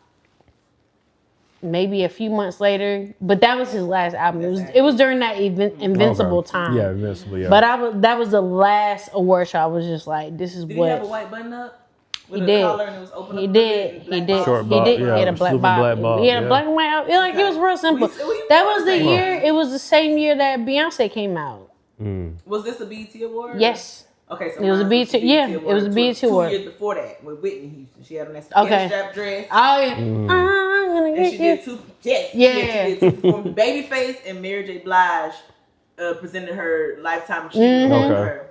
maybe a few months later, but that was his last album. It was during that Invincible time. Yeah, Invincible, yeah. But that was the last award show. I was just like, this is Did what. Did he have a white button up? With He did. Collar and it was open He up did. He did. Short He bob, did. yeah, He had a black super bob. black bob, He had yeah. a black and white out. Like it was real simple. That was the year. It was the same year that Beyonce came out. Was this a BET award? Yes. Okay, so it was a BET. Yeah, it was a BET award. 2 years before that with Whitney Houston. She had a nice strap dress. Oh yeah. I'm gonna And get she you. did 2. Yes. Yeah. She did 2 performances. Babyface and Mary J. Blige presented her Lifetime Achievement Award for her.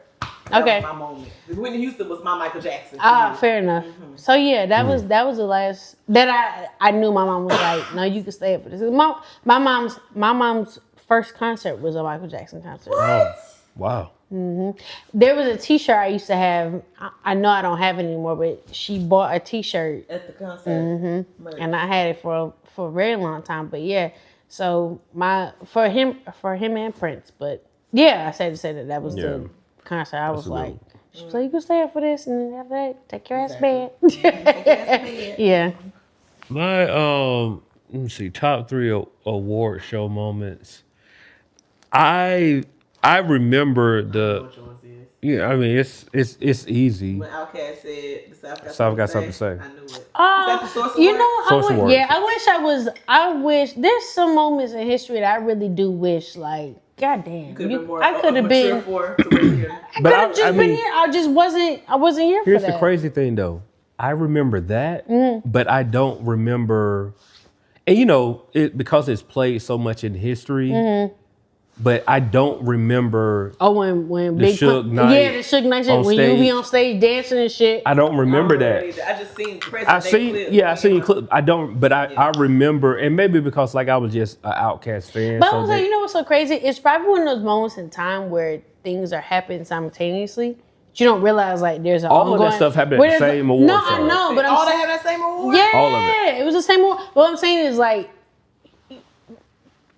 That was my moment. Whitney Houston was my Michael Jackson. Fair enough. So yeah, that was the last that I knew. My mom was like, "No, you can stay up for this." My mom's first concert was a Michael Jackson concert. Oh, wow. There was a T-shirt I used to have. I know I don't have it anymore, but she bought a T-shirt at the concert, and I had it for a very long time. But yeah, so for him and Prince, but Yeah, I said to say that was Yeah. the concert. I was a good like, one. she was like, you can stay up for this, and then after that, take your ass bed. Take your ass to bed. Yeah. My let me see, top 3 award show moments. I remember I know the what yours is. yeah. I mean, it's easy. When Outkast said the South got South got something something to to say. say, I knew it. Is that the source You award? know, Source Awards. I wish there's some moments in history that I really do wish, like, goddamn, Could have been more. I could have mature been. for to where you I could have just been here. I just wasn't. I wasn't here for Here's that. the crazy thing, though. I remember that, but I don't remember. And it because it's played so much in history. But I don't remember. Oh, when the Big Suge Knight the Suge Knight shit, on when you be stage. on stage dancing and shit. I don't remember that. I just seen present day clips. I seen clips. I don't, but I remember, and maybe because like I was just an Outkast fan. But I was like, you know what's so crazy? It's probably one of those moments in time where things are happening simultaneously. But you don't realize like there's an all ongoing, of that stuff happened at the same award No, show. I know, but all they have that same award. Yeah, all of it. It was the same award. What I'm saying is like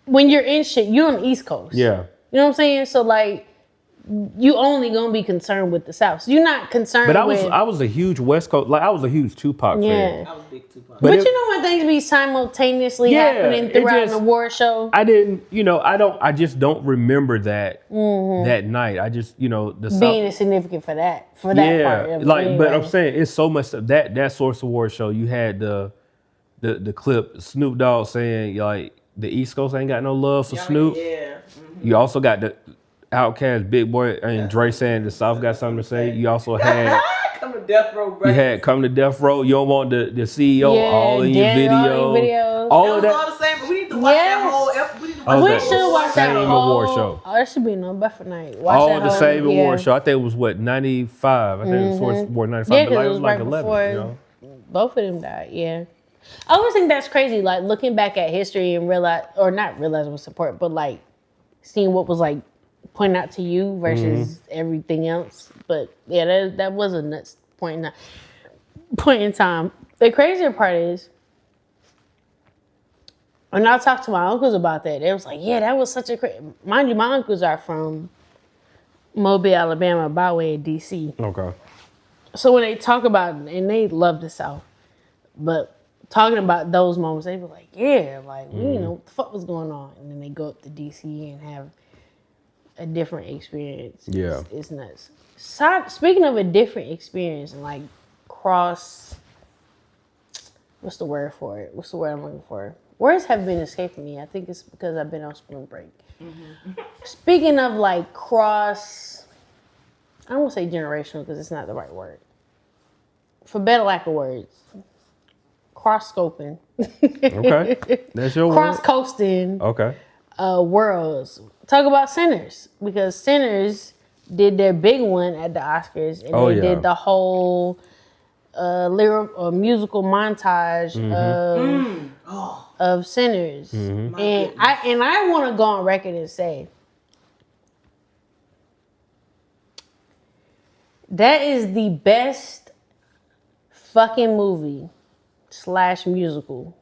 when you're in shit, you're on the East Coast. Yeah. You know what I'm saying? So like, you only gonna be concerned with the South. So you're not concerned. But with... I was a huge West Coast, like I was a huge Tupac fan. I was big Tupac. But you know when things be simultaneously happening throughout an award show. I didn't, I just don't remember that that night. I just, the being insignificant for that part. Like, but I'm saying it's so much that Source Award show. You had the clip Snoop Dogg saying like the East Coast ain't got no love for Snoop. Yeah. You also got the Outkast, Big Boy, and Dre saying the South got something to say. You also had Come to Death Row, bro. You had Come to Death Row. You don't want the CEO all in your video. All of that. All the same, but we need to watch that whole episode. We should watch that whole award show. Oh, that should be no Buffer night. All the same award show. I think it was 95. I think it was Source Award 95. Yeah, but like, it was like right 11. before both of them died. Yeah. I always think that's crazy. Like looking back at history and not realizing what's important, but like seeing what was like pointing out to you versus everything else. But yeah, that was a nuts point in time. The crazier part is when I talked to my uncles about that, they was like, yeah, that was such a crazy. Mind you, my uncles are from Mobile, Alabama, by way of DC. Okay. So when they talk about, and they love the South, but talking about those moments, they were like, yeah, like, you know, what the fuck was going on? And then they go up to DC and have a different experience. Yeah. It's nuts. So, speaking of a different experience and like what's the word for it? What's the word I'm looking for? Words have been escaping me. I think it's because I've been on spring break. Speaking of like I don't want to say generational because it's not the right word. For better lack of words. Cross-scoping. Okay. That's your word. Cross-coasting. Okay. Worlds. Talk about Sinners. Because Sinners did their big one at the Oscars. And they did the whole musical montage of Sinners. And I want to go on record and say that is the best fucking movie / musical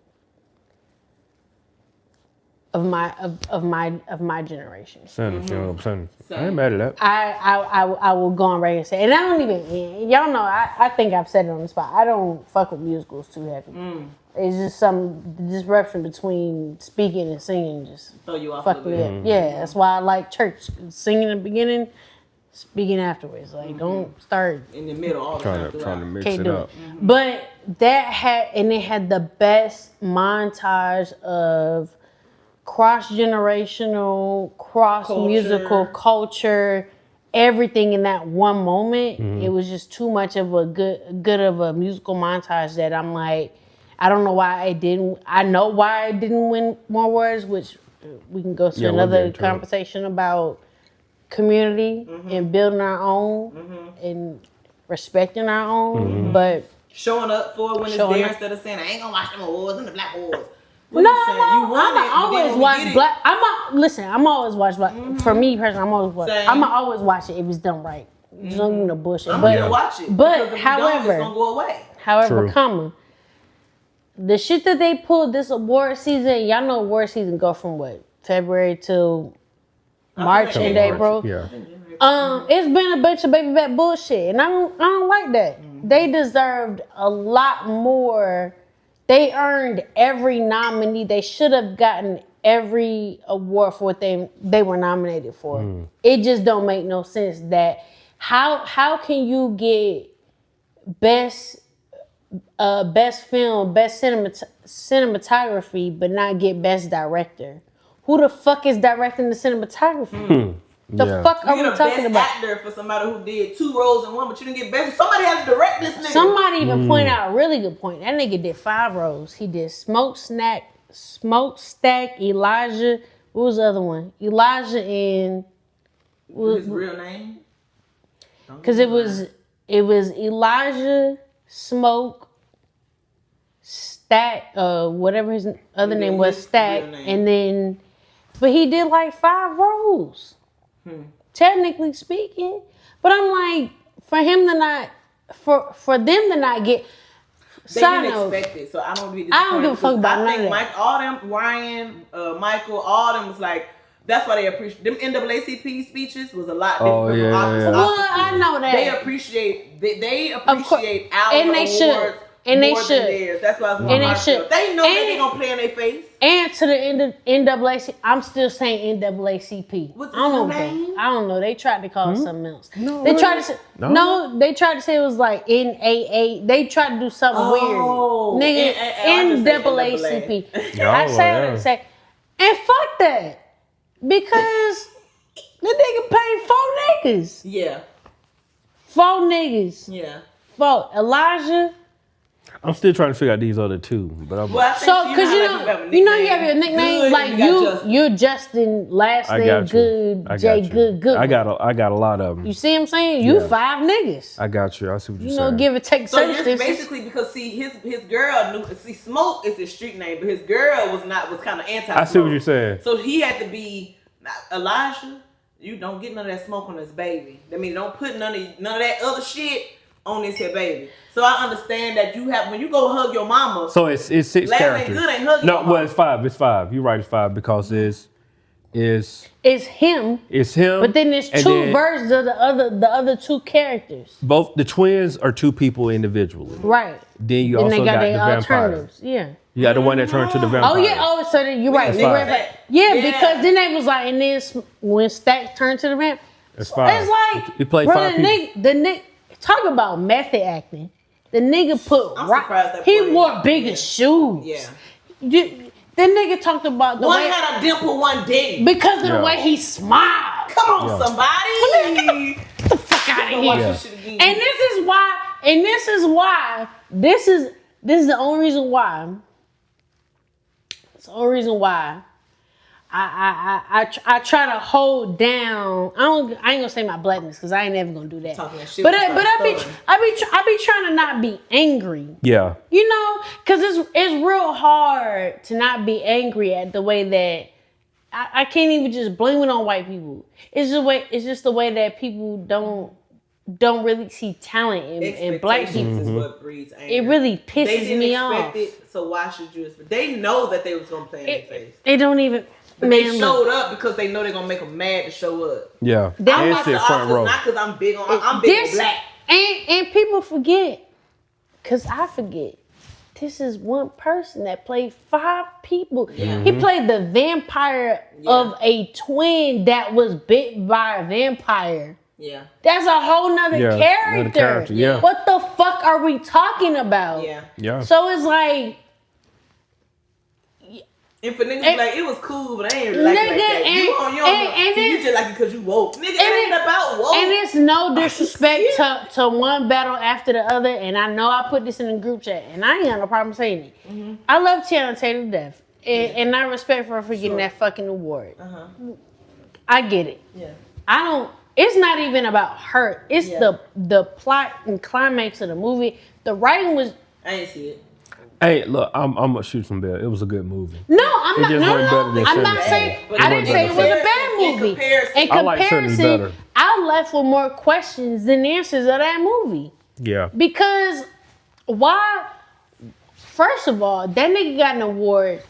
of my generation. Sinners, Sinners. I ain't mad at that. I will go on record and say, and I don't even, y'all know, I think I've said it on the spot. I don't fuck with musicals too heavy. It's just some disruption between speaking and singing just throw you off fuck me up. Yeah, that's why I like church. Singing in the beginning, speaking afterwards. Like, don't start in the middle all the time. Trying to mix Can't it do up. But it had the best montage of cross-generational, cross-musical culture, everything in that one moment. It was just too much of a good of a musical montage that I'm like, I don't know why it didn't. I know why it didn't win more awards, which we can go to another conversation about community and building our own and respecting our own, but showing up for it when it's there instead of saying I ain't gonna watch them awards and the black awards. I'm always watch black. I'm always watch black. For me personally, I'm always watch it if it's done right. Just don't give me no bullshit. I'm gonna watch it. But however, it's gonna go away. However, the shit that they pulled this award season, y'all know award season go from what? February till March and April. Yeah. It's been a bunch of baby back bullshit, and I don't like that. They deserved a lot more. They earned every nominee. They should have gotten every award for what they were nominated for. It just don't make no sense that how can you get best film, best cinematography, but not get best director? Who the fuck is directing the cinematography? The fuck are we talking about? Actor for somebody who did 2 roles in one, but you didn't get best. Somebody had to direct this nigga. Somebody even pointed out a really good point. That nigga did 5 roles. He did Smokestack, Elijah. What was the other one? Elijah and his real name? Because it was Elijah, Smoke, Stack, whatever his other name was, Stack, and then, but he did like 5 roles, technically speaking. But I'm like, for him to not, for them to not get. They didn't expect it, so I don't be disappointed. I don't give a fuck about none of that. Mike, all them, Ryan, Michael, all them was like. That's why they appreciate them NAACP speeches was a lot different from Oscars. Well, I know that they appreciate our and they awards should. And they more should. Than theirs. That's why it's more and they should. They know that they gonna play in their face. And to the NAACP, I'm still saying NAACP. What's I don't know. name? I don't know. They tried to call it something else. No, they tried to say they tried to say it was like NAA. They tried to do something weird. Nigga, NAACP. I say, and fuck that. Because the nigga paid 4 niggas. Yeah. 4 niggas. Yeah. 4. Elijah. I'm still trying to figure out these other 2, but I'm. Well, so because you have your nickname, like you're Justin, last name Good, J Good. I got a lot of them. You see what I'm saying? You 5 niggas. I got you. I see what you're saying. You know, give or take. So basically, because his girl knew. Smoke is his street name, but his girl was kind of anti. I see what you're saying. So he had to be Elijah. You don't get none of that smoke on this baby. I mean, don't put none of that other shit on this here baby. So I understand that you have when you go hug your mama. So it's 6 characters. Good ain't hugging. No, well it's 5. It's 5. You're right. It's 5 because it's him. It's him. But then there's 2 versions of the other 2 characters. Both the twins are 2 people individually. Right. Then you also got the vampire. Yeah. You got the one that turned to the vampire. Oh yeah. Oh, so then you're right. Yeah, because then they was like, and then when Stack turned to the vamp, it's 5. It's like he played 5 people. The nigga talk about method acting. The nigga he wore bigger shoes. Yeah. The nigga talked about the one way had a dimple, one didn't. Because of the way he smiled. Come on, somebody. Get the fuck out of here. And this is why this is the only reason why. It's the only reason why I try to hold down. I ain't gonna say my blackness because I ain't never gonna do that. But I be trying to not be angry. Yeah. You know, because it's real hard to not be angry at the way that I can't even just blame it on white people. It's just the way that people don't really see talent in black people. Is what breeds anger. It really pisses me off. So why should you expect? They know that they was gonna play in their face. They don't even. But they showed up because they know they're gonna make them mad to show up. Yeah, I'm not the Oscars, not because I'm big on black. And people forget, because I forget. This is one person that played 5 people. Yeah. He played the vampire of a twin that was bit by a vampire. Yeah. That's a whole nother character. Another character. Yeah. What the fuck are we talking about? Yeah. So it's like. And for niggas like, it was cool, but I ain't really like it like that. You just like it because you woke. Nigga, it ain't about woke. And it's no disrespect to one battle after the other. And I know I put this in the group chat, and I ain't got no problem saying it. Mm-hmm. I love Tiana Taylor to death. And I respect her for getting that fucking award. Uh-huh. I get it. Yeah. It's not even about her. It's the plot and climax of the movie. The writing was. I ain't see it. Hey, look, I'm gonna shoot some bell. It was a good movie. No, I'm not. I'm not saying. I didn't say it was a bad movie. In comparison, I left with more questions than answers of that movie. Yeah. Because why? First of all, that nigga got an award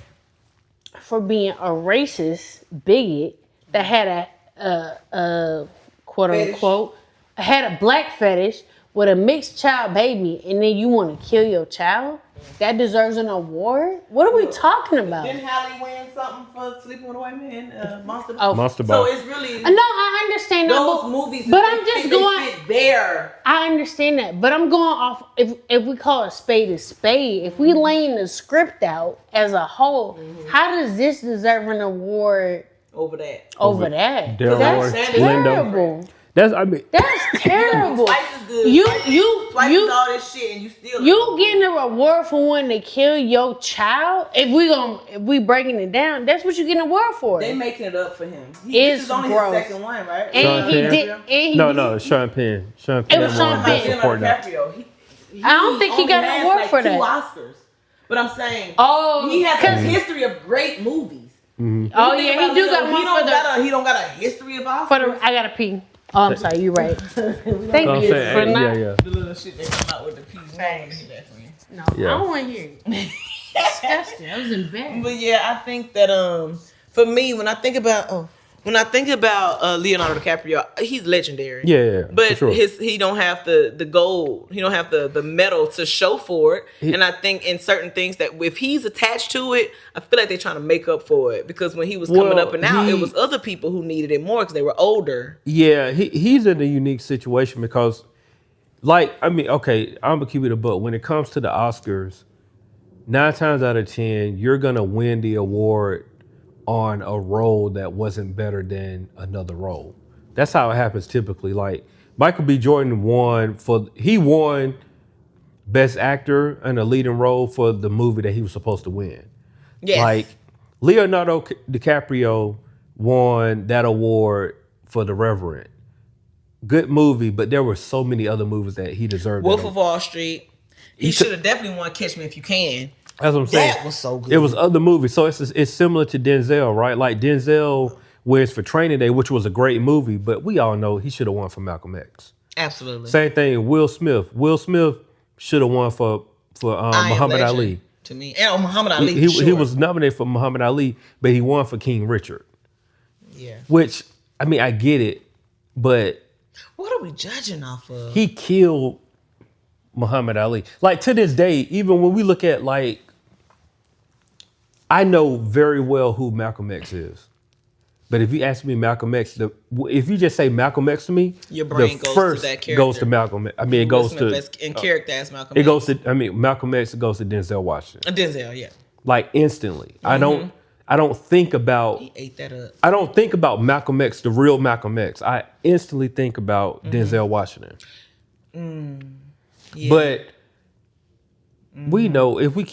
for being a racist bigot that had quote unquote, had a black fetish with a mixed child baby, and then you want to kill your child, that deserves an award? What are we talking about? Didn't Halle win something for Sleeping with a White Man? Monster Oh, Monster So Ball. it's really no, I understand that. those movies. But I'm just going. Fit there. I understand that, but I'm going off. If we call a spade, if we laying the script out as a whole, how does this deserve an award Over that. over that? Delroy, That's Lindo. terrible. That's terrible. Twice as good. Twice as all this shit, and you still. You getting a reward for wanting to kill your child? If we breaking it down, that's what you getting a reward for. They making it up for him. This is only gross. his second one, right? And he did. And he No, Sean Penn. Sean Penn It was Sean won Penn. Best Supporting Actor. I don't think he got an award for that. 2 Oscars. But I'm saying, Oh, he has a history of great movies. Oh yeah, he do got one for the. He don't got a history of Oscars. For the, I gotta pee. Oh, I'm sorry. You're right. Thank you for not. Yeah. The little shit they come out with the peas. No, Yeah. I don't want to hear it. Disgusting. I was embarrassed. But yeah, I think that for me, when I think about Leonardo DiCaprio, he's legendary. Yeah, But for sure. he don't have the gold, he don't have the medal to show for it. And I think in certain things that if he's attached to it, I feel like they're trying to make up for it because when he was coming up and out, it was other people who needed it more because they were older. Yeah, he's in a unique situation because, okay, I'm gonna keep it a buck. When it comes to the Oscars, 9 times out of 10, you're gonna win the award on a role that wasn't better than another role. That's how it happens typically. Like Michael B. Jordan won Best Actor in a leading role for the movie that he was supposed to win. Yes. Like Leonardo DiCaprio won that award for The Reverend. Good movie, but there were so many other movies that he deserved. Wolf of Wall Street. He should have definitely won Catch Me If You Can. That's what I'm saying. That was so good. It was other movies. So it's similar to Denzel, right? Like Denzel wins for Training Day, which was a great movie, but we all know he should have won for Malcolm X. Absolutely. Same thing, Will Smith. Will Smith should have won for Muhammad Ali. To me. And Muhammad Ali, He was nominated for Muhammad Ali, but he won for King Richard. Yeah. Which, I mean, I get it, but what are we judging off of? he killed Muhammad Ali. Like to this day, even when we look at I know very well who Malcolm X is. But if you ask me Malcolm X, if you just say Malcolm X to me, your brain the goes first to that character. goes to Malcolm X. I mean, it goes to in character as Malcolm. It goes to Malcolm X goes to Denzel Washington. Denzel, yeah. Like instantly. I don't think about. He ate that up. I don't think about Malcolm X, the real Malcolm X. I instantly think about Denzel Washington. Yeah. But we know if we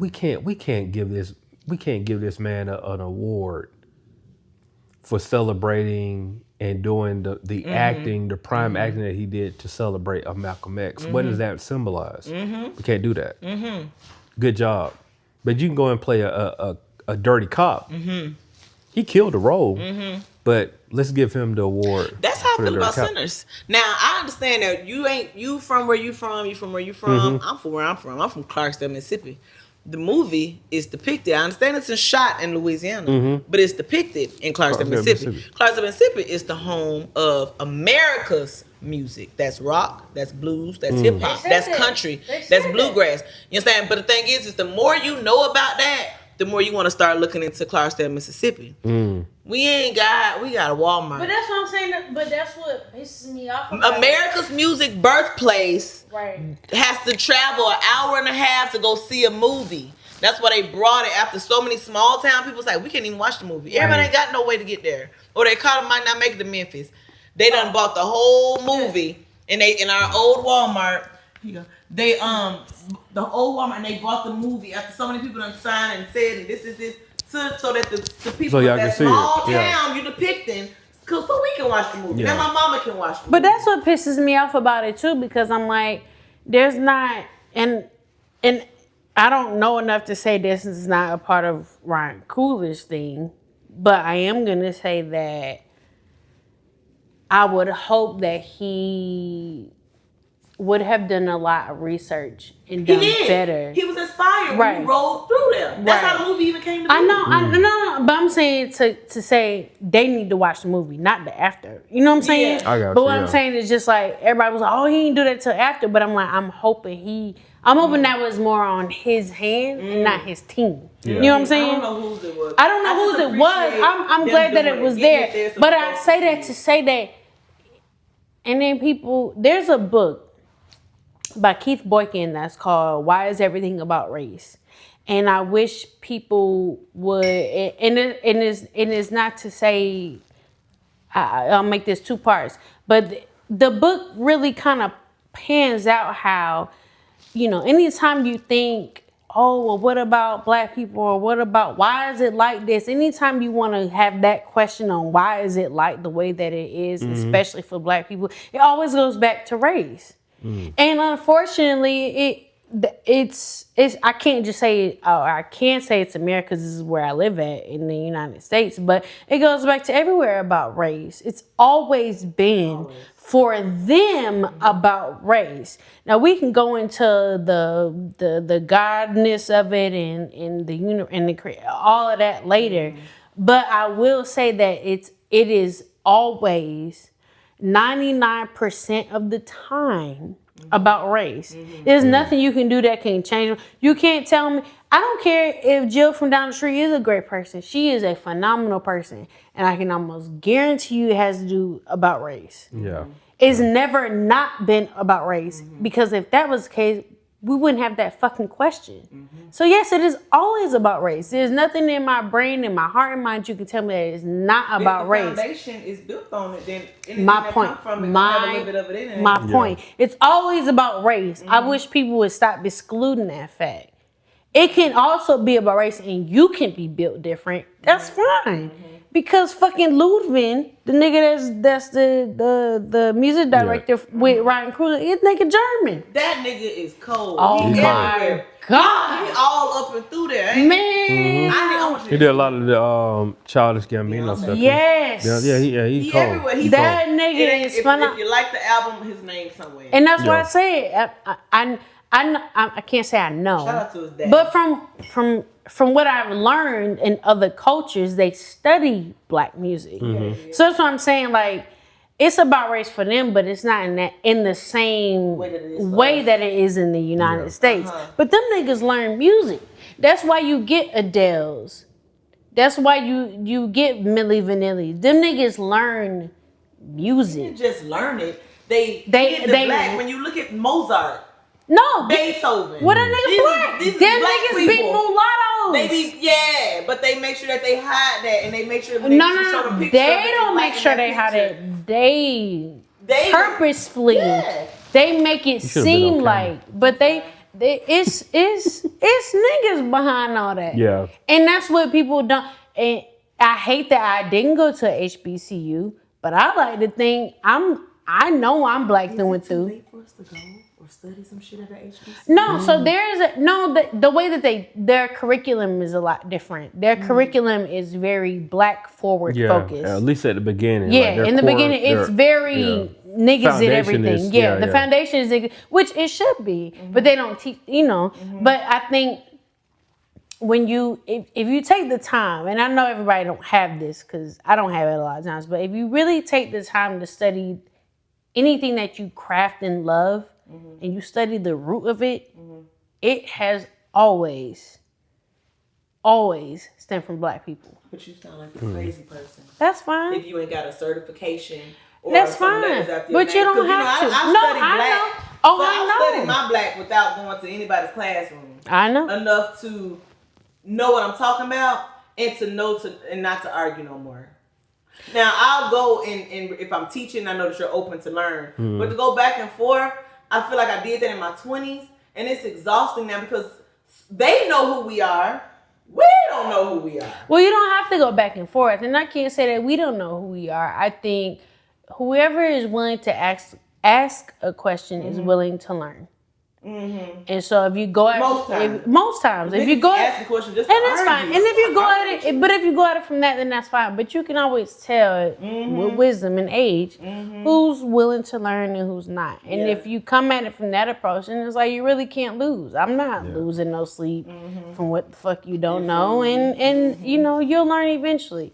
can't give this man an award for celebrating and doing the acting, the prime acting that he did to celebrate of Malcolm X. What does that symbolize? We can't do that. Good job. But you can go and play a dirty cop. He killed the role, but let's give him the award. That's how I feel about Sinners. Now, I understand that you from where you from, you from where you from. I'm from where I'm from. I'm from Clarksville, Mississippi. The movie is depicted. I understand it's shot in Louisiana, but it's depicted in Clarksville, Mississippi. Clarksville, Mississippi is the home of America's music. That's rock, that's blues, that's hip hop, that's country, that's bluegrass. You understand? But the thing is the more you know about that, the more you want to start looking into Clarksville, Mississippi. We got a Walmart. But that's what I'm saying. But that's what pisses me off. America's music birthplace has to travel an hour and a half to go see a movie. That's why they brought it after so many small town people say we can't even watch the movie. Everybody ain't got no way to get there, or they might not make it to Memphis. They done bought the whole movie, and they in our old Walmart. Here you go. They the old Walmart, and they bought the movie after so many people done signed and said and this so that the people in that small town you depicting, so we can watch the movie. Now my mama can watch the movie. But that's what pisses me off about it too, because I'm like, there's not, and I don't know enough to say this is not a part of Ryan Coogler's thing, but I am gonna say that I would hope that he would have done a lot of research and done better. He was inspired when he rolled through them. That's how the movie even came to be. I know, but I'm saying to say they need to watch the movie, not the after. You know what I'm saying? I got but you, what I'm saying is just like everybody was like, oh, he didn't do that till after. But I'm like, I'm hoping that was more on his hand and not his team. Yeah. You know what I'm saying? I don't know whose it was. I'm glad that it was there. But I say that to say that, and then there's a book by Keith Boykin that's called Why Is Everything About Race? And I wish people would, and it's not to say, I'll make this 2 parts, but the book really kind of pans out how, anytime you think, oh, well, what about black people, or why is it like this? Anytime you want to have that question on why is it like the way that it is, especially for black people, it always goes back to race. And unfortunately, it's I can't just say, I can't say it's America because this is where I live at in the United States, but it goes back to everywhere about race. It's always been for them about race. Now we can go into the godness of it and the all of that later, but I will say that it is always 99% of the time about race. There's nothing you can do that can change. You can't tell me. I don't care if Jill from down the street is a great person. She is a phenomenal person. And I can almost guarantee you it has to do about race. Yeah. It's never not been about race. Because if that was the case, we wouldn't have that fucking question. So yes, it is always about race. There's nothing in my brain, in my heart and mind you can tell me that it's not about race. If the foundation is built on it, then anything my that point. comes from it have a little bit of it in it. My point. It's always about race. I wish people would stop excluding that fact. It can also be about race and you can be built different. That's fine. Because fucking Ludwig, the nigga that's the music director with Ryan Coogler, he's nigga German. That nigga is cold. Oh my God. He all up and through there. Man. He did a lot of the Childish Gambino stuff. Yes. He's cold. Everywhere. He's that cold. Nigga is fun. If you like the album, his name's somewhere. And that's what I said. I can't say I know. Shout out to his dad. But from what I've learned in other cultures, they study black music. So that's what I'm saying. Like, it's about race for them, but it's not in the same way that it is in the United States. But them niggas learn music. That's why you get Adele's. That's why you get Milli Vanilli. Them niggas learn music. You didn't just learn it. They black. When you look at Mozart. No, Beethoven. What a nigga black? Them niggas be mulattoes. But they make sure that they hide that, and they make sure that they show the picture. They don't make sure they hide it. They purposefully they make it seem like, but it's niggas behind all that. Yeah, and that's what people don't. And I hate that I didn't go to a HBCU, but I like to think I know I'm black through and through. Late for us to go or study some shit at the HBCU? No, so the way that their curriculum is a lot different. Their curriculum is very black forward focused. At least at the beginning. Yeah, in the beginning it's very niggas and everything. The foundation is niggas, which it should be, but they don't teach. But I think when if you take the time, and I know everybody don't have this because I don't have it a lot of times, but if you really take the time to study anything that you craft and love, and you study the root of it, it has always stemmed from black people. But you sound like a crazy person. That's fine. If you ain't got a certification, or that's fine. But you don't have to. I studied my black without going to anybody's classroom. I know enough to know what I'm talking about and to know and not to argue no more. Now I'll go and if I'm teaching, I know that you're open to learn. But to go back and forth, I feel like I did that in my 20s, and it's exhausting now because they know who we are. We don't know who we are. Well, you don't have to go back and forth, and I can't say that we don't know who we are. I think whoever is willing to ask a question is willing to learn. And so if you go at most times if you go ask the question just and that's fine. And if you go at it, but if you go at it from that, then that's fine. But you can always tell with wisdom and age who's willing to learn and who's not. And if you come at it from that approach, then it's like you really can't lose. I'm not losing no sleep from what the fuck you don't know, and you know you'll learn eventually.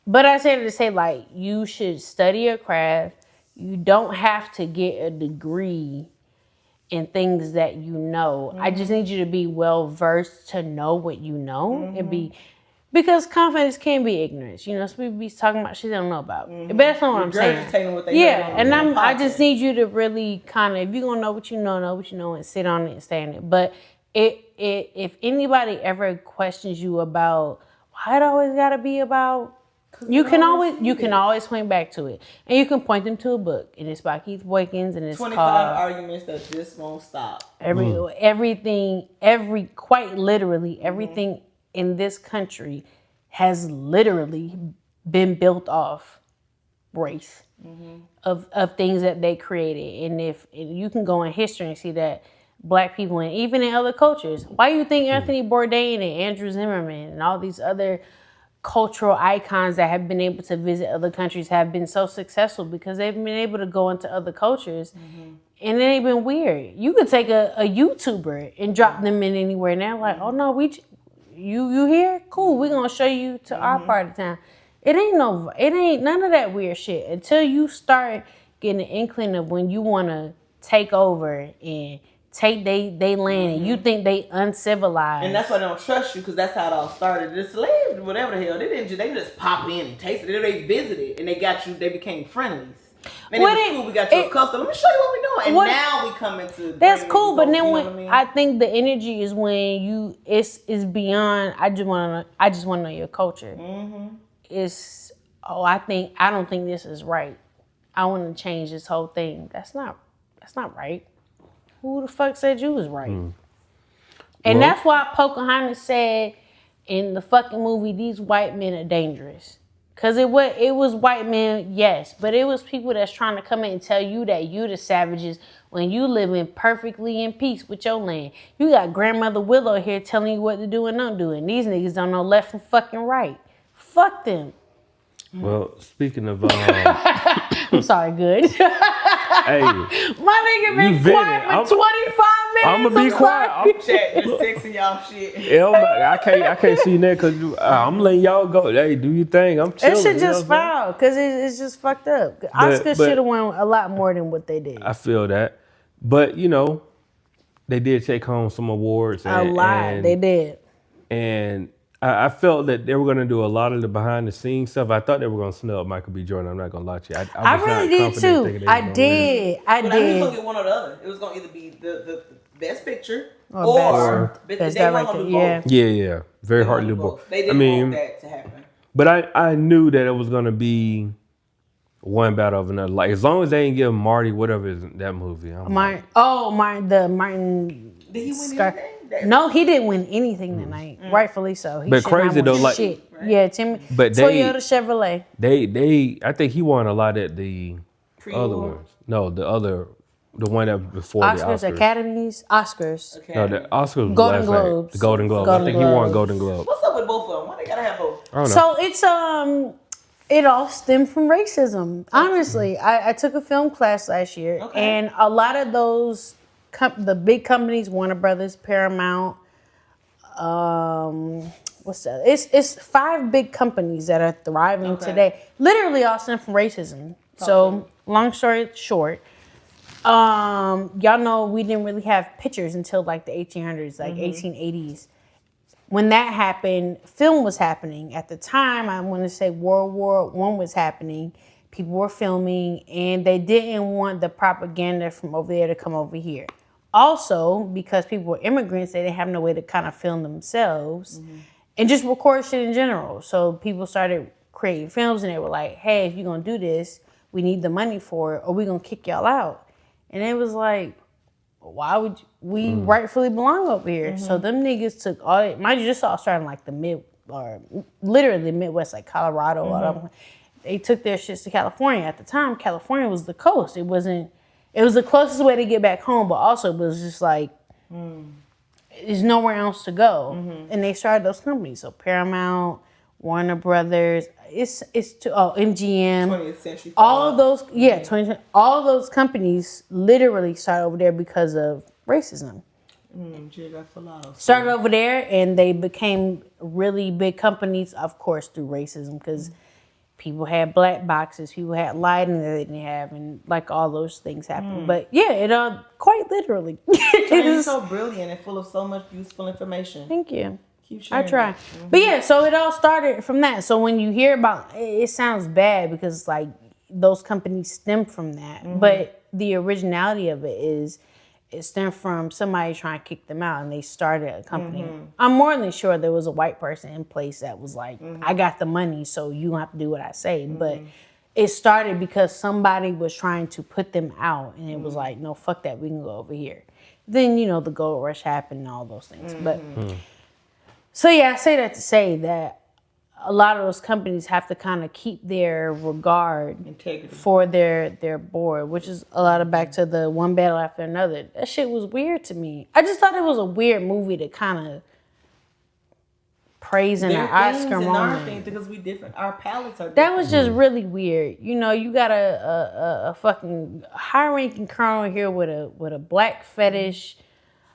But I said to say like you should study a craft. You don't have to get a degree in things that you know. I just need you to be well versed to know what you know and be, because confidence can be ignorance. You know, some people be talking about shit they don't know about. But that's not what I'm saying. What they and I just need you to really kind of, if you're gonna know what you know, and sit on it and stay on it. But if anybody ever questions you about why it always gotta be about, you can always point back to it, and you can point them to a book, and it's by Keith Boykins, and it's 25 called Arguments That Just Won't Stop. Quite literally everything in this country has literally been built off race of things that they created, and you can go in history and see that Black people, and even in other cultures, why do you think Anthony Bourdain and Andrew Zimmern and all these other cultural icons that have been able to visit other countries have been so successful? Because they've been able to go into other cultures and it ain't been weird. You could take a YouTuber and drop them in anywhere and they're like, oh no, you here? Cool, we're gonna show you to our part of town. It ain't none of that weird shit until you start getting an inkling of when you wanna take over and take they land and you think they uncivilized. And that's why they don't trust you, because that's how it all started. The slaves, whatever the hell, they just pop in and taste it. They visited and they became friendlies. And it was cool, we got you accustomed. Let me show you what we're doing. And now we come into that's cool, but then when I think the energy is when it's beyond I just wanna know your culture. It's I don't think this is right. I wanna change this whole thing. That's not right. Who the fuck said you was right? And that's why Pocahontas said in the fucking movie, these white men are dangerous. Because it was white men, yes, but it was people that's trying to come in and tell you that you the savages when you living perfectly in peace with your land. You got Grandmother Willow here telling you what to do and don't do. And these niggas don't know left from fucking right. Fuck them. Well, speaking of... I'm sorry, good. Hey, my nigga been quiet for 25 minutes. I'm gonna be quiet. I'm just texting y'all shit. I can't see that because I'm letting y'all go. Hey, do your thing. I'm chilling. It should just foul because it's just fucked up. Oscar should have won a lot more than what they did. I feel that, but they did take home some awards. A lot, they did. And I felt that they were going to do a lot of the behind the scenes stuff. I thought they were going to snub Michael B. Jordan. I'm not going to lie to you. I really did too. I did. I did. He was going to get one or the other. It was going to either be the best picture or best director. Yeah. Very hard to do both. They didn't want that to happen. But I knew that it was going to be one battle of another. Like as long as they didn't give Marty whatever is in that movie. Martin. Did he win anything? No, he didn't win anything tonight. Rightfully so. But crazy though, like shit. Right? Yeah, but Toyota Chevrolet. They I think he won a lot at the other ones. No, the one that before the Oscars. Oscars. No, the Oscars was Golden Globes. The Golden Globes. I think he won Golden Globe. What's up with both of them? Why they gotta have both? I don't know. So it's it all stemmed from racism. Honestly, I took a film class last year, and a lot of those the big companies, Warner Brothers, Paramount, what's that? It's 5 big companies that are thriving today. Literally all stem from racism. So long story short, y'all know we didn't really have pictures until like the 1800s, like 1880s. When that happened, film was happening. At the time, I want to say World War I was happening. People were filming, and they didn't want the propaganda from over there to come over here. Also, because people were immigrants, they didn't have no way to kind of film themselves and just record shit in general. So people started creating films, and they were like, hey, if you're going to do this, we need the money for it, or we're going to kick y'all out. And it was like, why would we rightfully belong over here? So them niggas took all it. Mind you, this all started in like literally the Midwest, like Colorado. They took their shits to California. At the time, California was the coast. It wasn't It was the closest way to get back home, but also it was just like there's nowhere else to go. And they started those companies. So Paramount, Warner Brothers, MGM, 20th Century Fox. all of those, 20, all of those companies literally started over there because of racism. Started over there, and they became really big companies, of course, through racism, because people had black boxes, people had lighting that they didn't have, and like all those things happened. But yeah, it quite literally. You're so brilliant and full of so much useful information. Thank you. Keep sharing. I try. But yeah, so it all started from that. So when you hear about it sounds bad because like those companies stem from that. But the originality of it is it stemmed from somebody trying to kick them out and they started a company. I'm more than sure there was a white person in place that was like, I got the money, so you don't have to do what I say. But it started because somebody was trying to put them out and it was like, no, fuck that, we can go over here. Then, the gold rush happened and all those things. But so yeah, I say that to say that a lot of those companies have to kind of keep their regard Integrity. for their board, which is a lot of back to the one battle after another. That shit was weird to me. I just thought it was a weird movie to kind of praise in an Oscar moment. Because we different, our palettes are different. That was just really weird. You got a fucking high-ranking colonel here with a black fetish.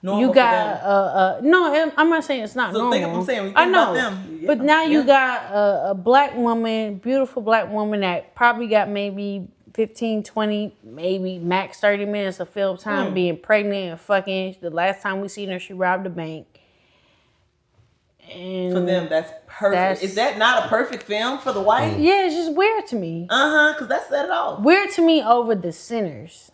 Normal you got no, I'm not saying it's not normal. I'm saying I know, about them. But now you got a black woman, beautiful black woman that probably got maybe 15, 20, maybe max 30 minutes of film time being pregnant and fucking. The last time we seen her, she robbed a bank. And for them, that's perfect. Is that not a perfect film for the white? Yeah, it's just weird to me. Because that set it off. Weird to me over the sinners.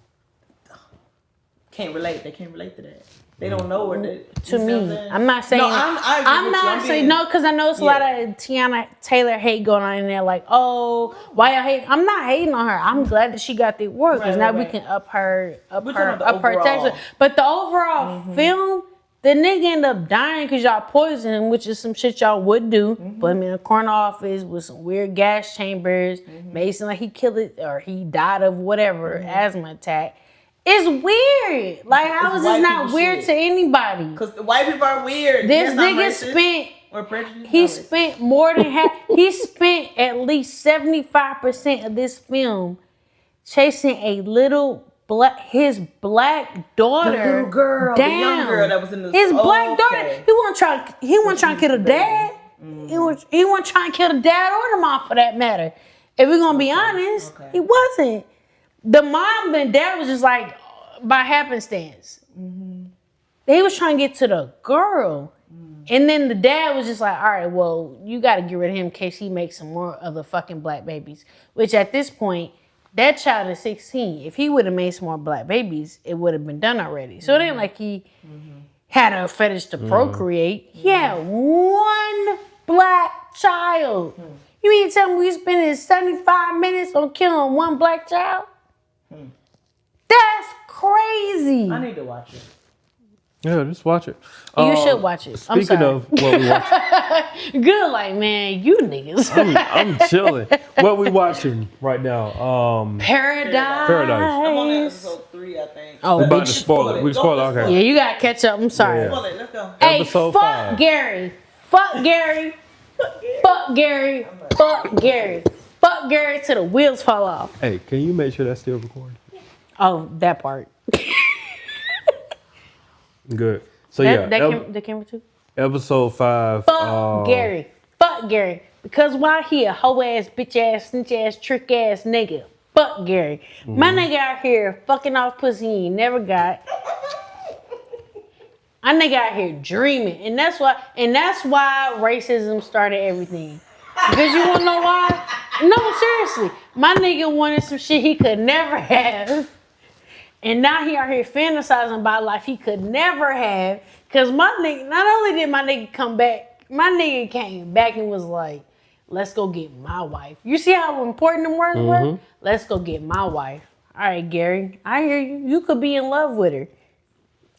Can't relate. They can't relate to that. They don't know where that. To me, I'm not saying. No, I'm not saying no, because I know it's a lot of Tiana Taylor hate going on in there. Like, oh, why y'all hate? I'm not hating on her. I'm glad that she got the award because now we can up her tax. But the overall film, the nigga ended up dying because y'all poisoned him, which is some shit y'all would do. Put him in a corner office with some weird gas chambers. Made it seem like he killed it or he died of whatever asthma attack. It's weird. Like, how is this not weird to anybody? Because the white people are weird. This nigga spent more than half. He spent at least 75% of this film chasing a his black daughter. The little girl, down. The young girl that was in the black daughter. He wasn't trying to kill the dad. He wasn't trying to kill the dad or the mom for that matter. If we're gonna be honest, he wasn't. The mom and dad was just like by happenstance. They was trying to get to the girl. And then the dad was just like, all right, well, you got to get rid of him in case he makes some more of the fucking black babies. Which at this point, that child is 16. If he would have made some more black babies, it would have been done already. So it ain't like he had a fetish to procreate. He had one black child. You mean to tell me we spending 75 minutes on killing one black child? That's crazy. I need to watch it. Yeah, just watch it. You should watch it. Speaking of what we watch, good, like man, you niggas. I'm chilling. What we watching right now? Paradise. I'm on episode 3, I think. Oh, we about to spoil it. We spoil it. Okay. Yeah, you gotta catch up. I'm sorry. Yeah. Spoil it. Let's go. Hey, Episode fuck 5. Gary. Fuck Gary. Fuck Gary. Fuck Gary. Fuck Gary till the wheels fall off. Hey, can you make sure that's still recording? Oh, that part. Good. So yeah, that camera too. Episode 5. Fuck Gary. Fuck Gary. Because why he a hoe ass, bitch ass, snitch ass, trick ass nigga. Fuck Gary. My nigga out here fucking off pussy he ain't never got. My nigga out here dreaming. And that's why racism started everything. Because you wanna know why? No, seriously. My nigga wanted some shit he could never have. And now he out here fantasizing about life he could never have. Cause my nigga, not only did my nigga come back, my nigga came back and was like, let's go get my wife. You see how important them words were? Let's go get my wife. All right, Gary, I hear you. You could be in love with her.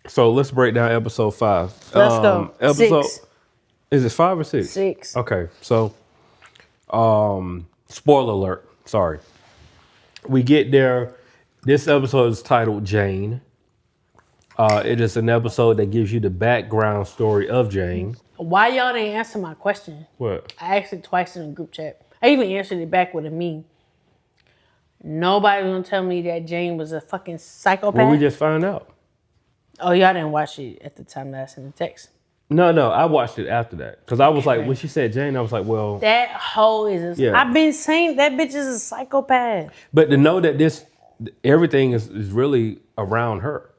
So let's break down episode 5. Let's go. 6. Is it 5 or 6? 6. Okay, so spoiler alert. Sorry. We get there. This episode is titled Jane. It is an episode that gives you the background story of Jane. Why y'all didn't answer my question? What? I asked it twice in the group chat. I even answered it back with a meme. Nobody was gonna tell me that Jane was a fucking psychopath. Well, we just found out. Oh, y'all didn't watch it at the time that I sent the text. No, I watched it after that. Because I was like, when she said Jane, I was like, well. That hoe is Yeah. I've been saying that bitch is a psychopath. But to know that everything is really around her.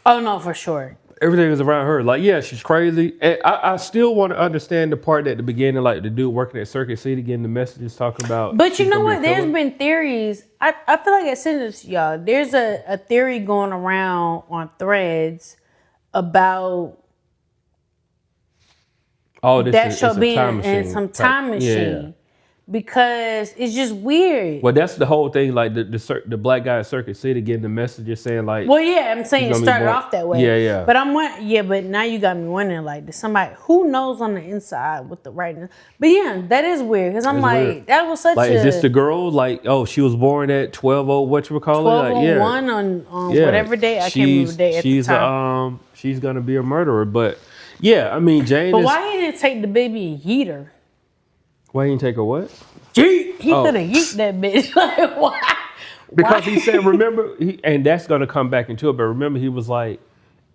Oh, no, for sure. Everything is around her. Like, yeah, she's crazy. And I still want to understand the part at the beginning, like the dude working at Circuit City getting the messages talking about. But you know what? There's been theories. I feel like I said this to y'all. There's a theory going around on Threads about that show being in some time machine. Yeah. Because it's just weird. Well, that's the whole thing. Like the black guy at Circuit City getting the messages saying like. Well, yeah, I'm saying it started off that way. Yeah. But but now you got me wondering, like, does somebody who knows on the inside with the writing? But yeah, that is weird because I'm like, weird. That was such is this the girl? Like, oh, she was born at 12:00. What you call it? Like, yeah. 12:01 on whatever day. I can't remember the day at the time. She's gonna be a murderer, but yeah, I mean Jane. But why he didn't take the baby and yeet her? Why he didn't take her what? He could have yeet that bitch. Like, why? Because he said, remember, and that's going to come back into it, but remember he was like,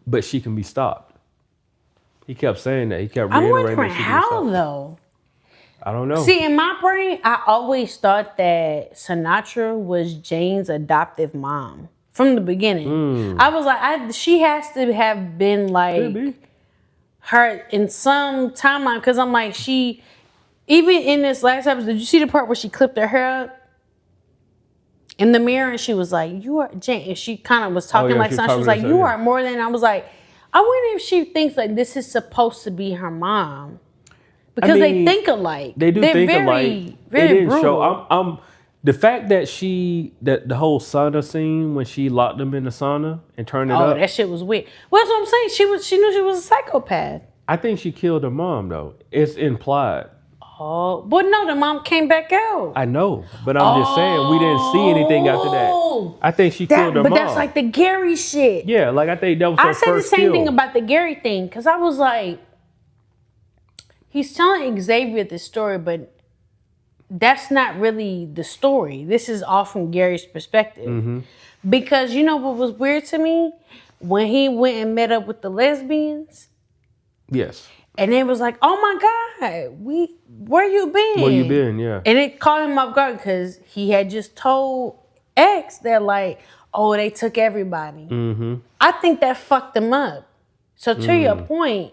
but she can be stopped. He kept saying that. He kept reiterating that she can be stopped. How, though? I don't know. See, in my brain, I always thought that Sinatra was Jane's adoptive mom from the beginning. I was like, she has to have been like her in some timeline, because I'm like, even in this last episode, did you see the part where she clipped her hair up in the mirror and she was like, "You are Jane," and she kind of was talking like something. She was like, "You are more than." I was like, I wonder if she thinks like this is supposed to be her mom, because they think alike. They think alike. Very they didn't brutal. show. The fact that the whole sauna scene when she locked them in the sauna and turned it up. Oh, that shit was weird. Well, that's what I'm saying. She knew she was a psychopath. I think she killed her mom though. It's implied. Oh, but no, the mom came back out. I know, but I'm just saying we didn't see anything after that. I think she killed her mom. But that's like the Gary shit. Yeah, like I think that was her first kill. I said the same thing about the Gary thing, because I was like, he's telling Xavier this story, but that's not really the story. This is all from Gary's perspective. Mm-hmm. Because you know what was weird to me? When he went and met up with the lesbians. Yes. And it was like, oh my God, where you been? Where you been, yeah. And it caught him off guard because he had just told X that like, oh, they took everybody. Mm-hmm. I think that fucked him up. So to your point,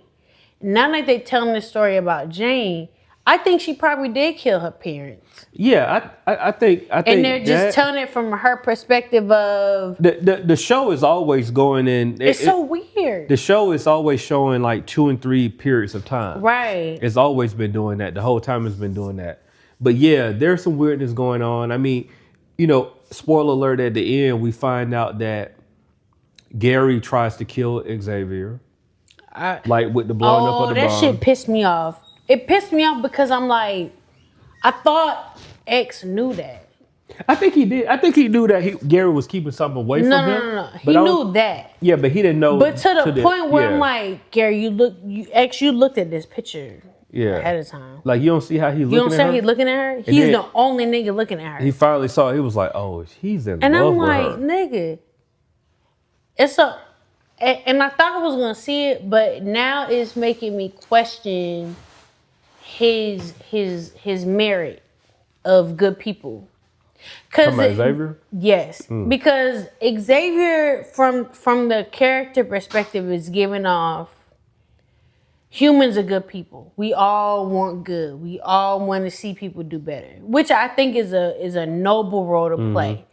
now that they telling this story about Jane, I think she probably did kill her parents. Yeah, I think. And they're just telling it from her perspective of the show is always going in. It's so weird. The show is always showing like 2 and 3 periods of time. Right. It's always been doing that. The whole time it's been doing that. But yeah, there's some weirdness going on. I mean, spoiler alert, at the end we find out that Gary tries to kill Xavier. Like with the blowing up of the bomb. That shit pissed me off. It pissed me off because I'm like, I thought X knew that. I think he did. I think he knew that Gary was keeping something away from him. No. He knew that. Yeah, but he didn't know. But to the point where I'm like, Gary, you looked at this picture ahead of time. Like, you don't see how he's looking at her? You don't see how he's looking at her? He's the only nigga looking at her. He finally saw it. He was like, oh, he's in love with her. And I'm like, nigga. And I thought I was going to see it, but now it's making me question his merit of good people. Xavier? Yes. Because Xavier, from the character perspective, is giving off humans are good people. We all want good. We all want to see people do better, which I think is a noble role to play.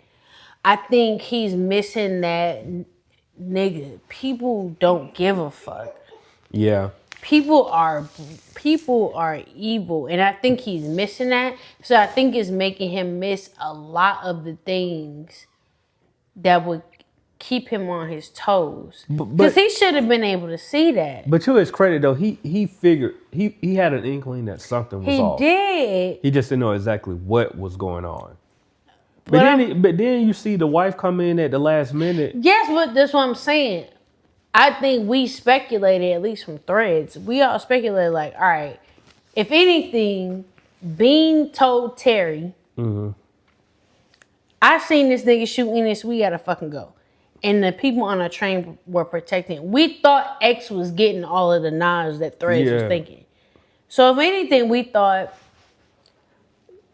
I think he's missing that nigga. People don't give a fuck. Yeah. People are evil, and I think he's missing that. So I think it's making him miss a lot of the things that would keep him on his toes. Because he should have been able to see that. But to his credit, though, he figured he had an inkling that something was off. He did. He just didn't know exactly what was going on. But then you see the wife come in at the last minute. Yes, but that's what I'm saying. I think we speculated, at least from threads, we all speculated like, all right, if anything, Bean told Terry, I seen this nigga shooting this, we gotta fucking go. And the people on the train were protecting. We thought X was getting all of the knives that Threads was thinking. So if anything, we thought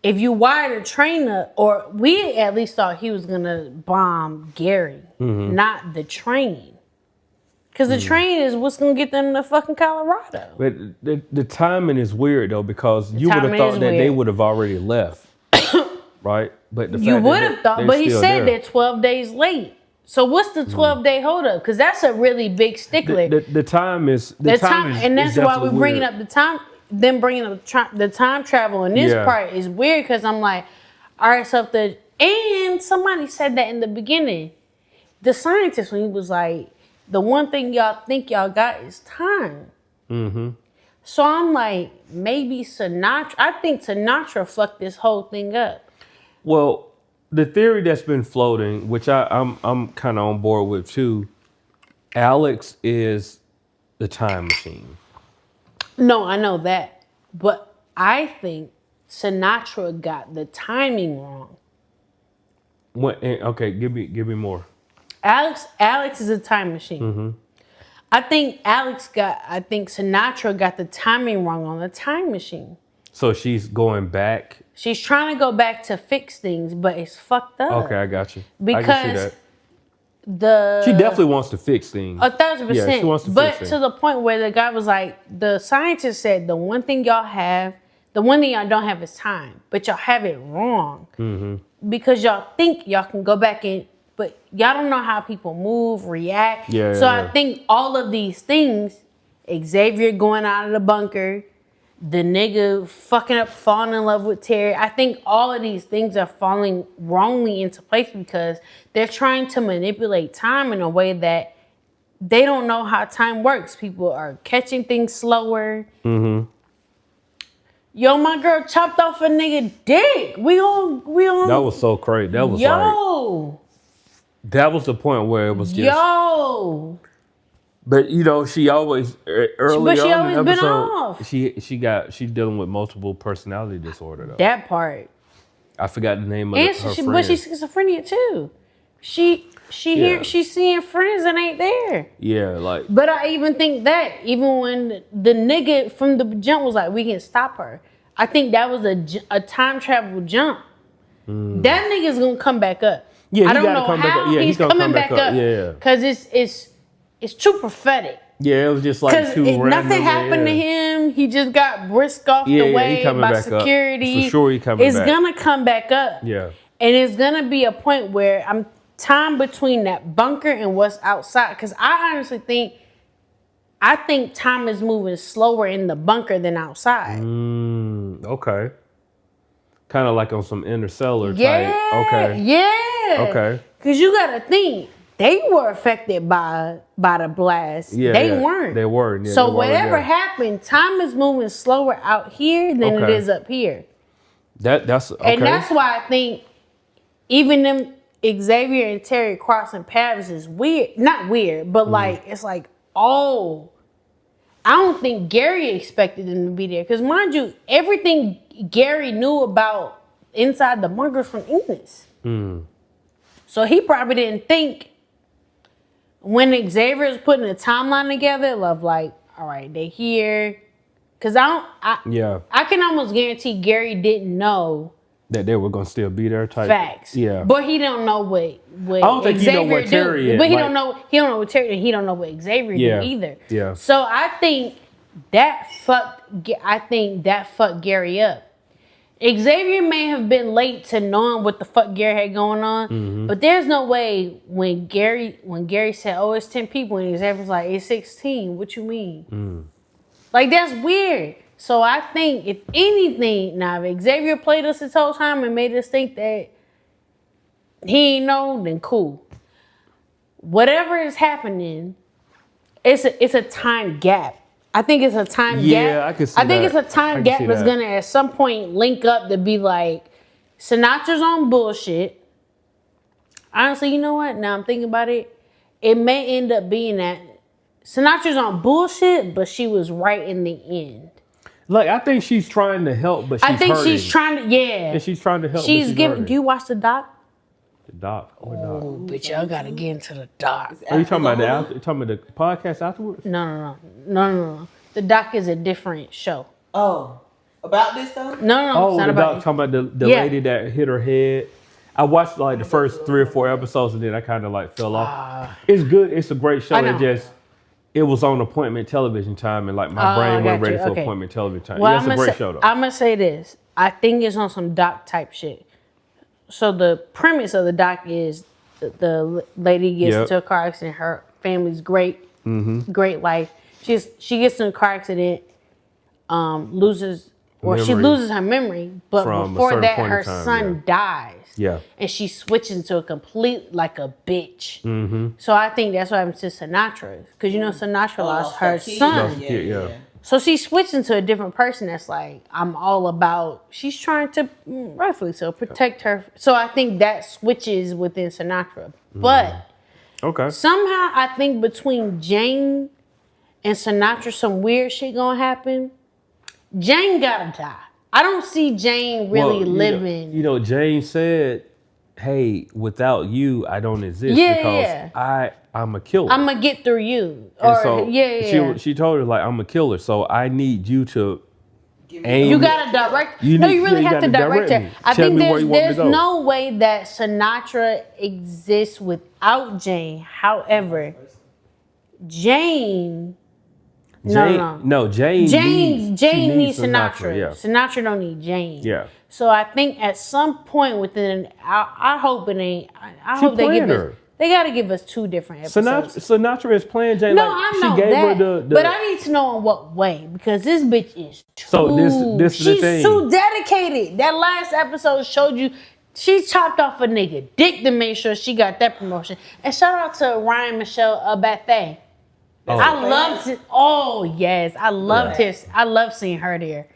if you wired a train up, or we at least thought he was gonna bomb Gary, not the train. Because the train is what's going to get them to fucking Colorado. But the timing is weird, though, because you would have thought that they would have already left. Right? But you would have thought, but he said they're 12 days late. So what's the 12-day holdup? Because that's a really big stickler. The time is... The time is, and that's why we're bringing up the time. Them bringing up the time travel in this part is weird, because I'm like, all right, so if the... And somebody said that in the beginning. The scientist, when he was like... The one thing y'all think y'all got is time. So I'm like, maybe Sinatra. I think Sinatra fucked this whole thing up. Well, the theory that's been floating, which I'm kind of on board with too, Alex is the time machine. No, I know that, but I think Sinatra got the timing wrong. What? Okay, give me more. Alex is a time machine. I think Sinatra got the timing wrong on the time machine. So she's going back. She's trying to go back to fix things, but it's fucked up. Okay, I got you. Because I can see that. She definitely wants to fix things. 1,000%. Yeah, she wants to but fix things. To the point where the guy was like, the scientist said the one thing y'all don't have is time, but y'all have it wrong. Because y'all think y'all can go back in. But y'all don't know how people move, react. I think all of these things, Xavier going out of the bunker, the nigga fucking up, falling in love with Terry. I think all of these things are falling wrongly into place because they're trying to manipulate time in a way that they don't know how time works. People are catching things slower. Yo, my girl chopped off a nigga dick. We on. That was so crazy. That was that was the point where it was just... But she always early on in the episode, she's dealing with multiple personality disorder though. That part. I forgot the name of her friend. But she's schizophrenia too. She's seeing friends that ain't there. Yeah, like. But I even think that even when the nigga from the jump was like, we can stop her. I think that was a time travel jump. That nigga's gonna come back up. Yeah, I don't know how he's coming back up. Yeah, because it's too prophetic. Yeah, it was just like too random. Nothing happened to him. He just got brisked off the way by security. For sure, he coming back. It's gonna come back up. Yeah, and it's gonna be a point where I'm time between that bunker and what's outside. Because I honestly think time is moving slower in the bunker than outside. Okay. Kind of like on some interstellar type. Okay. Yeah. Okay. Because you got to think, they were affected by the blast. Yeah. They weren't. They weren't. Yeah, so whatever happened, time is moving slower out here than it is up here. That's okay. And that's why I think even them Xavier and Terry crossing paths is weird. Not weird, but like it's like, oh, I don't think Gary expected them to be there. Because mind you, everything Gary knew about inside the bunkers from Enos. So he probably didn't think when Xavier was putting a timeline together of like, all right, they here. Because I can almost guarantee Gary didn't know that they were gonna still be there type. Facts. Yeah. But he don't know what I don't think Xavier he know what Terry is. But he don't know what Terry did. He don't know what Xavier did either. Yeah. So I think that fucked Gary up. Xavier may have been late to knowing what the fuck Gary had going on, but there's no way when Gary said, "Oh, it's 10 people," and Xavier's like, "It's 16." What you mean? Like that's weird. So I think if anything, now if Xavier played us this whole time and made us think that he ain't know, then cool. Whatever is happening, it's a time gap. I think it's a time gap. Yeah, I can see that. I think it's a time gap that's gonna at some point link up to be like Sinatra's on bullshit. Honestly, you know what? Now I'm thinking about it. It may end up being that Sinatra's on bullshit, but she was right in the end. Like, I think she's trying to help, but she's I think hurting. she's trying to, yeah. And she's trying to help, She's but she's giving. hurting. Do you watch the doc? The doc. What doc? Oh, bitch, y'all gotta get into the doc. Are you talking about the after? You talking about the podcast afterwards? No. The doc is a different show. Oh, about this though? No, Oh, it's not the about doc talking about the lady that hit her head. I watched like the first 3 or 4 episodes and then I kind of like fell off. It's good. It's a great show. It was on appointment television time and like my brain wasn't ready for appointment television time. Well, yeah, it's a great show though. I'm gonna say this. I think it's on some doc type shit. So the premise of the doc is the lady gets into a car accident. Her family's great, great life. She gets in a car accident, loses her memory. But before that, her son dies. Yeah. And she switches into a complete like a bitch. So I think that's what happened to Sinatra. Because Sinatra lost her son. Yeah. So she switched into a different person that's like, I'm all about, she's trying to, rightfully so, protect her. So I think that switches within Sinatra. But somehow I think between Jane and Sinatra, some weird shit gonna happen. Jane gotta die. I don't see Jane really living. Jane said, hey, without you, I don't exist because I'm a killer. I'm gonna get through you. She told her like, I'm a killer, so I need you to aim. You gotta direct. You really have to direct her. I think there's no way that Sinatra exists without Jane. However, Jane needs Sinatra. Yeah. Sinatra don't need Jane. Yeah. So I think at some point within, I hope it ain't. I hope they give us. They got to give us 2 different episodes. Sinatra is playing Jane. No, I know that. But I need to know in what way because this bitch is too. So this is the thing. She's too dedicated. That last episode showed you. She chopped off a nigga dick to make sure she got that promotion. And shout out to Ryan Michelle Bethea. I loved it. Oh yes, I loved his. I love seeing her there.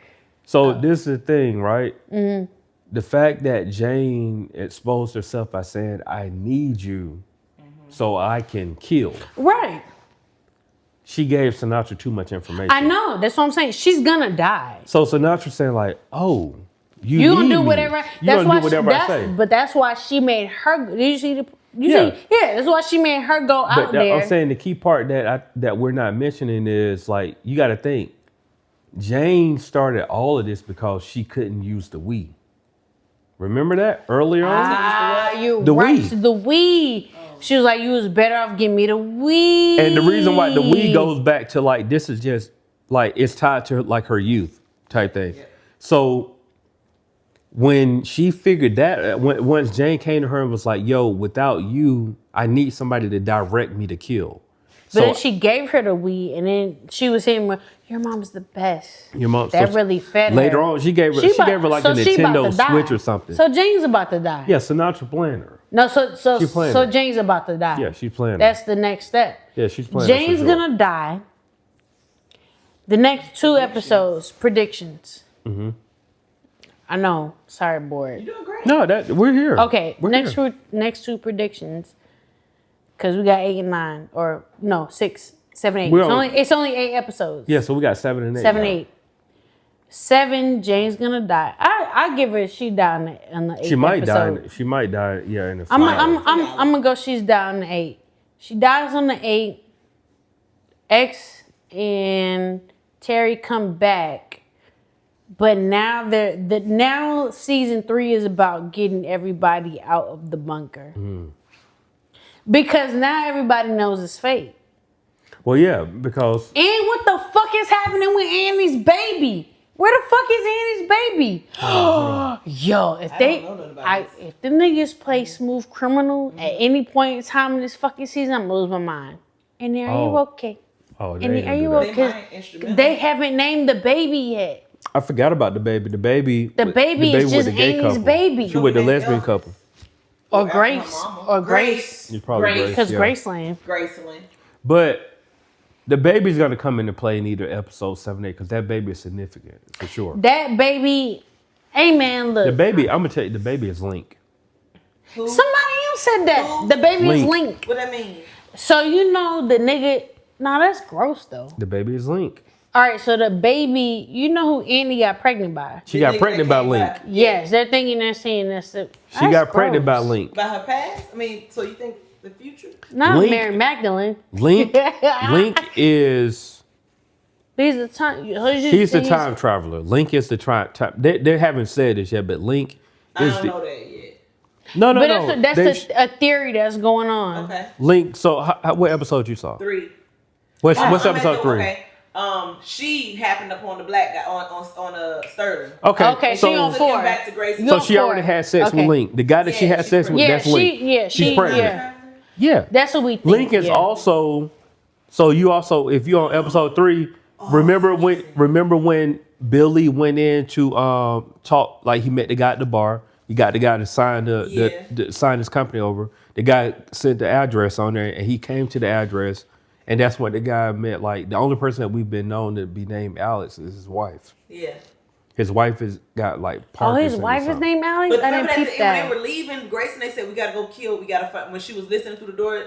So this is the thing, right? Mm-hmm. The fact that Jane exposed herself by saying, "I need you, so I can kill." Right. She gave Sinatra too much information. I know. That's what I'm saying. She's gonna die. So Sinatra saying like, "Oh, you gonna do whatever." That's why I say. But that's why she made her. Did you see the? That's why she made her go out there. I'm saying the key part that we're not mentioning is like you got to think. Jane started all of this because she couldn't use the Wii. Remember that earlier on? You're right. Wii. The Wii. She was like, "You was better off giving me the Wii." And the reason why the Wii goes back to like this is just like it's tied to like her youth type thing. Yeah. So. When she figured that, once Jane came to her and was like, "Yo, without you, I need somebody to direct me to kill." But then she gave her the Wii, and then she was saying, "Well, your mom's the best." Your mom that really fed her. Later on, she gave her like a Nintendo Switch or something. So Jane's about to die. Yeah, Sinatra playing her. No, so Jane's about to die. Yeah, she's playing. That's the next step. Yeah, she's playing. Jane's gonna die. The next 2 episodes, predictions. Mm-hmm. I know. Sorry, board. You're doing great. No, we're here. Okay, next 2 predictions. Because we got 8 and 9, or no, 6, 7, 8. It's only 8 episodes. Yeah, so we got 7 and 8. 7, 8. 7, Jane's gonna die. I give her. She died in the 8th She might episode. die. She might die. Yeah, in the. I'm gonna go. She's down in the 8. She dies on the 8. X and Terry come back. But now season 3 is about getting everybody out of the bunker. Because now everybody knows it's fake. Well, yeah, because... And what the fuck is happening with Annie's baby? Where the fuck is Annie's baby? Yo, if the niggas play Smooth Criminal at any point in time in this fucking season, I'm gonna lose my mind. And are you okay? Oh, and are you okay? They haven't named the baby yet. I forgot about the baby. The baby is just Amy's baby. She with the lesbian couple. Or Grace. Or Grace. You're probably Grace. Because Graceland. But the baby's going to come into play in either episode 7, 8 because that baby is significant for sure. That baby, hey man, look. The baby, I'm going to tell you, the baby is Link. Somebody said that. The baby is Link. What that mean? So you know the nigga. Nah, that's gross though. The baby is Link. All right, so the baby, you know who Andy got pregnant by? She got pregnant by Link. Yes, they're thinking they're saying that's it. She got pregnant by Link. By her past? I mean, so you think the future? Not Mary Magdalene. Link is... He's the time. He's the time traveler. Link is the time. They haven't said this yet, but Link is I don't know that yet. No. But that's a theory that's going on. Okay. Link. So, what episode you saw? 3. What's episode 3? Okay. She happened upon the black guy on Sterling. Okay. So she on 4. Back to Grace. So she already had sex with Link. The guy that she had sex with, that's Link. She's pregnant. Yeah. That's what we think. Link is also. So you also, if you're on episode 3, remember when Billy went in to talk, like he met the guy at the bar. He got the guy to sign sign his company over. The guy sent the address on there, and he came to the address, and that's what the guy meant. Like the only person that we've been known to be named Alex is his wife. Yeah. His wife has got like Parkinson's. His wife is named Alex? But I didn't peep that. When they were leaving Grace and they said, we got to go kill, we got to find, when she was listening through the door,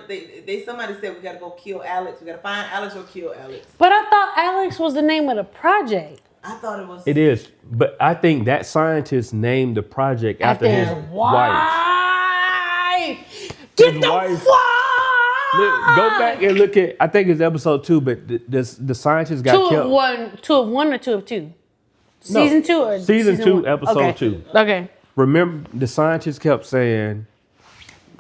somebody said, we got to go kill Alex. We got to find Alex or kill Alex. But I thought Alex was the name of the project. I thought it was. It is. But I think that scientist named the project after his wife. Get His the wife. fuck! Go back and look at, I think it's episode 2, but the scientist got killed. 2 of 1 or 2 of 2? Season 2 or Season 2, 1? episode 2. Okay. Remember, the scientist kept saying,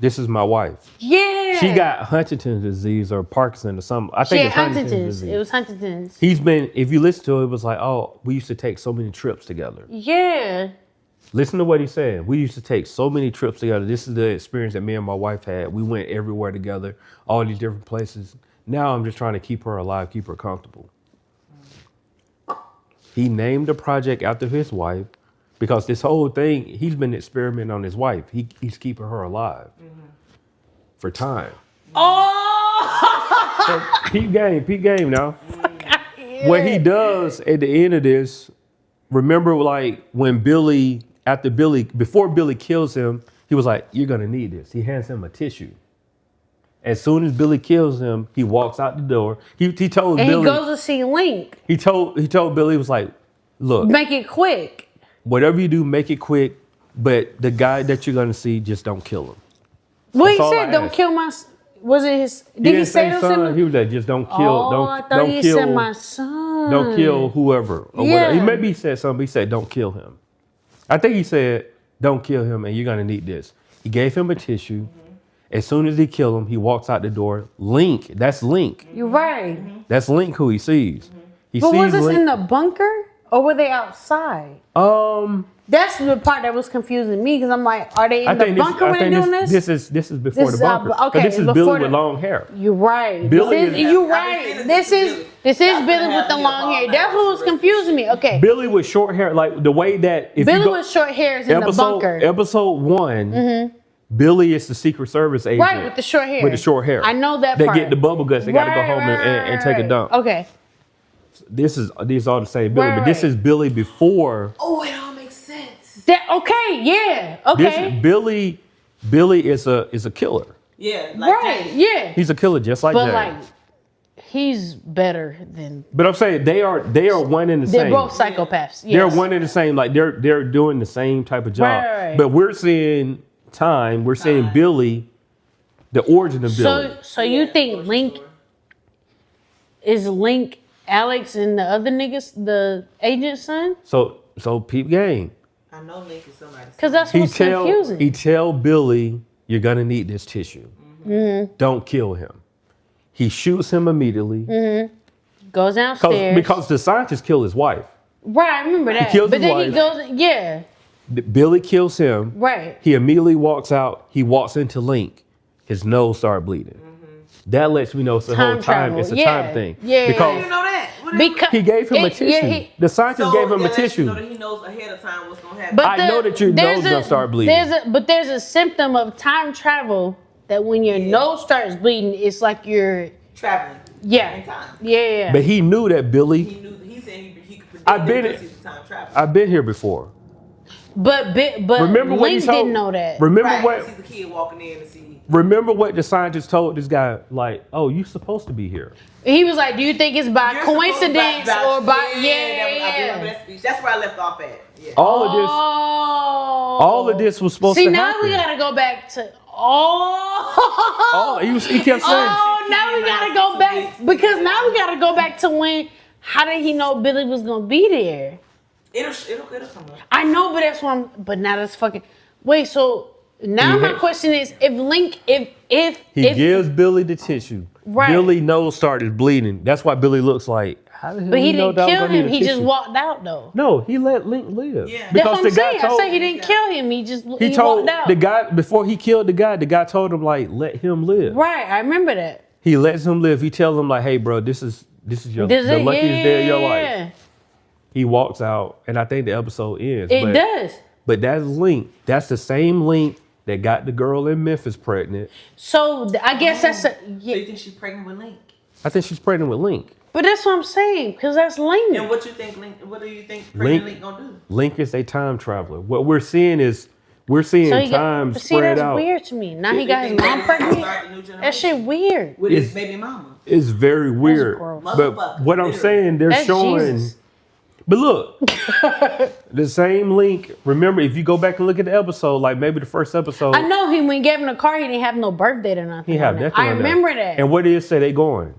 this is my wife. Yeah. She got Huntington's disease or Parkinson's or something. I think it's Huntington's disease. It was Huntington's. He's been, if you listen to it, it was like, oh, we used to take so many trips together. Yeah. Listen to what he's saying. We used to take so many trips together. This is the experience that me and my wife had. We went everywhere together, all these different places. Now I'm just trying to keep her alive, keep her comfortable. He named the project after his wife because this whole thing, he's been experimenting on his wife. He's keeping her alive for time. Oh! So, peep game now. What he does at the end of this, remember like when before Billy kills him, he was like, you're going to need this. He hands him a tissue. As soon as Billy kills him, he walks out the door. He told Billy. He goes to see Link. He told Billy, he was like, look. Make it quick. Whatever you do, make it quick. But the guy that you're going to see, just don't kill him. Well, he said, don't kill my... Was it his... Did he say son? He was like, just don't kill. I thought he said my son. Don't kill whoever. Or whatever. Maybe he said something. He said, don't kill him. I think he said, don't kill him and you're going to need this. He gave him a tissue. As soon as he killed him, he walks out the door. Link, that's Link. You're right. That's Link who he sees. But was this in the bunker or were they outside? That's the part that was confusing me because I'm like, are they in the bunker when they're doing this? This is before the bunker. Okay, this is Billy with long hair. You're right. You're right. This is Billy with the long hair. That's what was confusing me. Okay. Billy with short hair, like the way that Billy with short hair is in the bunker. Episode 1. Billy is the Secret Service agent. Right, with the short hair. With the short hair. I know that part. part. They get the bubble guts. They got to go home and take a dump. Okay. These are the same Billy, but this is Billy before. Oh, it all makes sense. Okay, yeah. Okay. Billy is a killer. Yeah. Like Jack. Yeah. He's a killer just like Jack. But like, he's better than. But I'm saying they are one and the same. They're both psychopaths. Yes. They're one and the same. Like they're doing the same type of job. Right. But we're seeing time. We're seeing Billy, the origin of Billy. So you think Link is Link, Alex, and the other niggas, the agent's son? So peep game. I know Link is somebody's. Because that's what's confusing. He tell Billy, you're gonna need this tissue. Don't kill him. He shoots him immediately. Goes downstairs. Because the scientist killed his wife. Right, I remember that. He kills but his then wife. he goes, yeah. Billy kills him. Right. He immediately walks out. He walks into Link. His nose started bleeding. That lets me know it's the whole time. It's a time thing. Yeah. Because How do you know that? Because he gave him a tissue. The scientist gave him a tissue. You know that he knows ahead of time what's gonna happen. But I know that your nose gonna start bleeding. There's a symptom of time travel that when your nose starts bleeding, it's like you're traveling. Yeah. In time. Yeah. But he knew that Billy. He said he could predict time travel. I've been here before. But Remember what he Link told? didn't know that. Remember Right, what? see the kid walking in and see. Remember what the scientist told this guy? Like, oh, you supposed to be here. He was like, "Do you think it's by You're coincidence or by I remember that speech. That's where I left off at. Yeah. All of this was supposed to happen. See, now we gotta go back to He kept saying. Oh, now we gotta go back because now we gotta go back to when. How did he know Billy was gonna be there? It'll come up. I know, but that's why. But now that's fucking. Wait, so now my question is: if Link, if He gives Billy the tissue. Right. Billy nose started bleeding. That's why Billy looks like. How the hell but he know didn't that was kill gonna need him. a He just tissue? walked out though. No, he let Link live. Yeah. That's what I'm the guy saying. told I say he didn't kill him. He told walked out. the guy before he killed the guy told him like let him live. Right, I remember that. He lets him live. He tells him like, hey bro, this is the luckiest day of your life. He walks out, and I think the episode ends. It does. But that's Link. That's the same Link that got the girl in Memphis pregnant. So I guess that's a. So you think she's pregnant with Link? I think she's pregnant with Link. But that's what I'm saying, because that's Link. And what do you think pregnant Link gonna do? Link is a time traveler. What we're seeing is time spread that's out. Weird to me. Now he got his mom pregnant. That shit weird. With his baby mama. It's very weird. gross. But what I'm saying, they're That's showing. Jesus. But look, the same Link. Remember, if you go back and look at the episode, like maybe the first episode. I know him when he gave him the car, he didn't have no birthday or nothing. He have nothing. I remember that. And what did it say they going?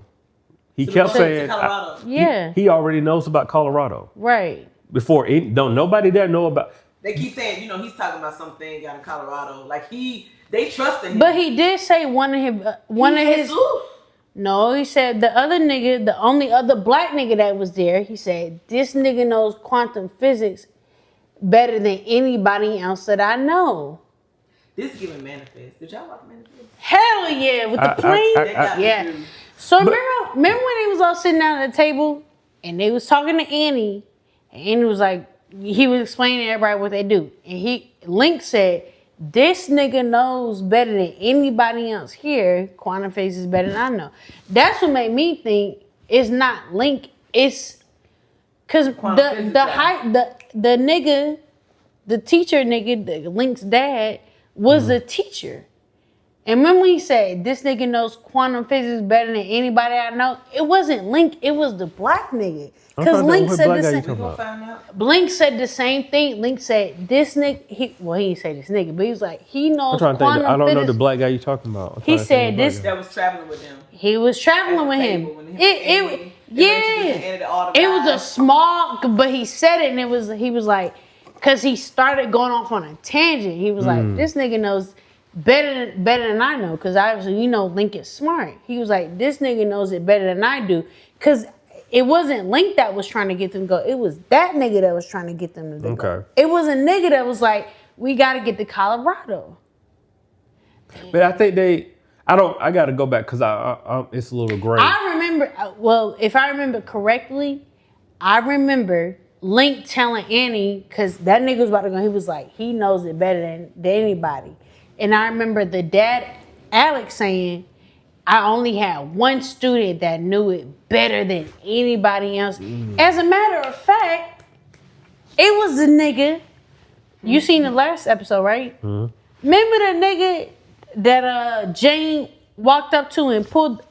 He kept saying, Colorado. Yeah. He already knows about Colorado Right. before. Don't nobody there know about. They keep saying, he's talking about something out in Colorado. Like they trusted him. But he did say one of his. No, he said the other nigga, the only other black nigga that was there, he said, this nigga knows quantum physics better than anybody else that I know. This is giving Manifest. Did y'all watch Manifest? Hell yeah, with the plane. Yeah. So remember when they was all sitting down at the table and they was talking to Annie, and Annie was like, he was explaining to everybody what they do. And Link said, this nigga knows better than anybody else here. Quantum physics is better than I know. That's what made me think it's not Link. It's because the nigga, the teacher nigga, the Link's dad was a teacher. And remember when he said, this nigga knows quantum physics better than anybody I know? It wasn't Link, it was the black nigga. Because Link said the same. Link said the same thing. Link said, this nigga, he didn't say this nigga, but he was like, he knows quantum physics. I don't know the black guy you're talking about. He said this. That was traveling with him. He was traveling with him. It was a small, but he said it and he was like, because he started going off on a tangent. He was like, this nigga knows better than I know, because obviously Link is smart. He was like, this nigga knows it better than I do, because it wasn't Link that was trying to get them to go. It was that nigga that was trying to get them to go. It was a nigga that was like, we got to get to Colorado. But I think I got to go back because it's a little gray. I remember, if I remember correctly, I remember Link telling Annie, because that nigga was about to go, he was like, he knows it better than anybody. And I remember the dad, Alex, saying, I only had one student that knew it better than anybody else. As a matter of fact, it was the nigga. You seen the last episode, right? Remember the nigga that Jane walked up to and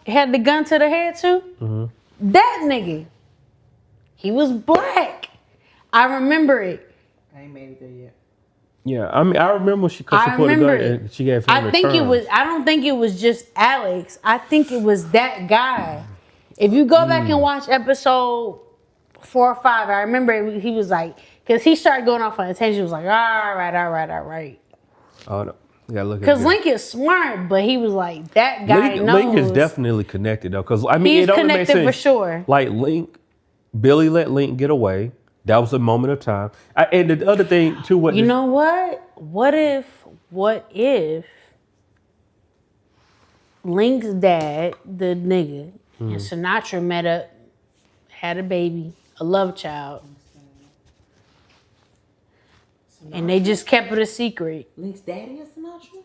had the gun to the head to? That nigga. He was black. I remember it. I ain't made it there yet. Yeah, I mean, I remember when she put the gun and she gave him I don't think it was just Alex. I think it was that guy. If you go back and watch episode 4 or 5, I remember he was like, because he started going off on a tangent. He was like, all right. Oh, no. You gotta look at because Link is smart, but he was like, that guy knows. Link is definitely connected, though. Because, I mean, he's it only connected makes sense. for sure. Like, Billy let Link get away. That was a moment of time. And the other thing, too, you know what? What if Link's dad, the nigga, and Sinatra met up, had a baby, a love child, and they just kept it a secret. Link's daddy is Sinatra?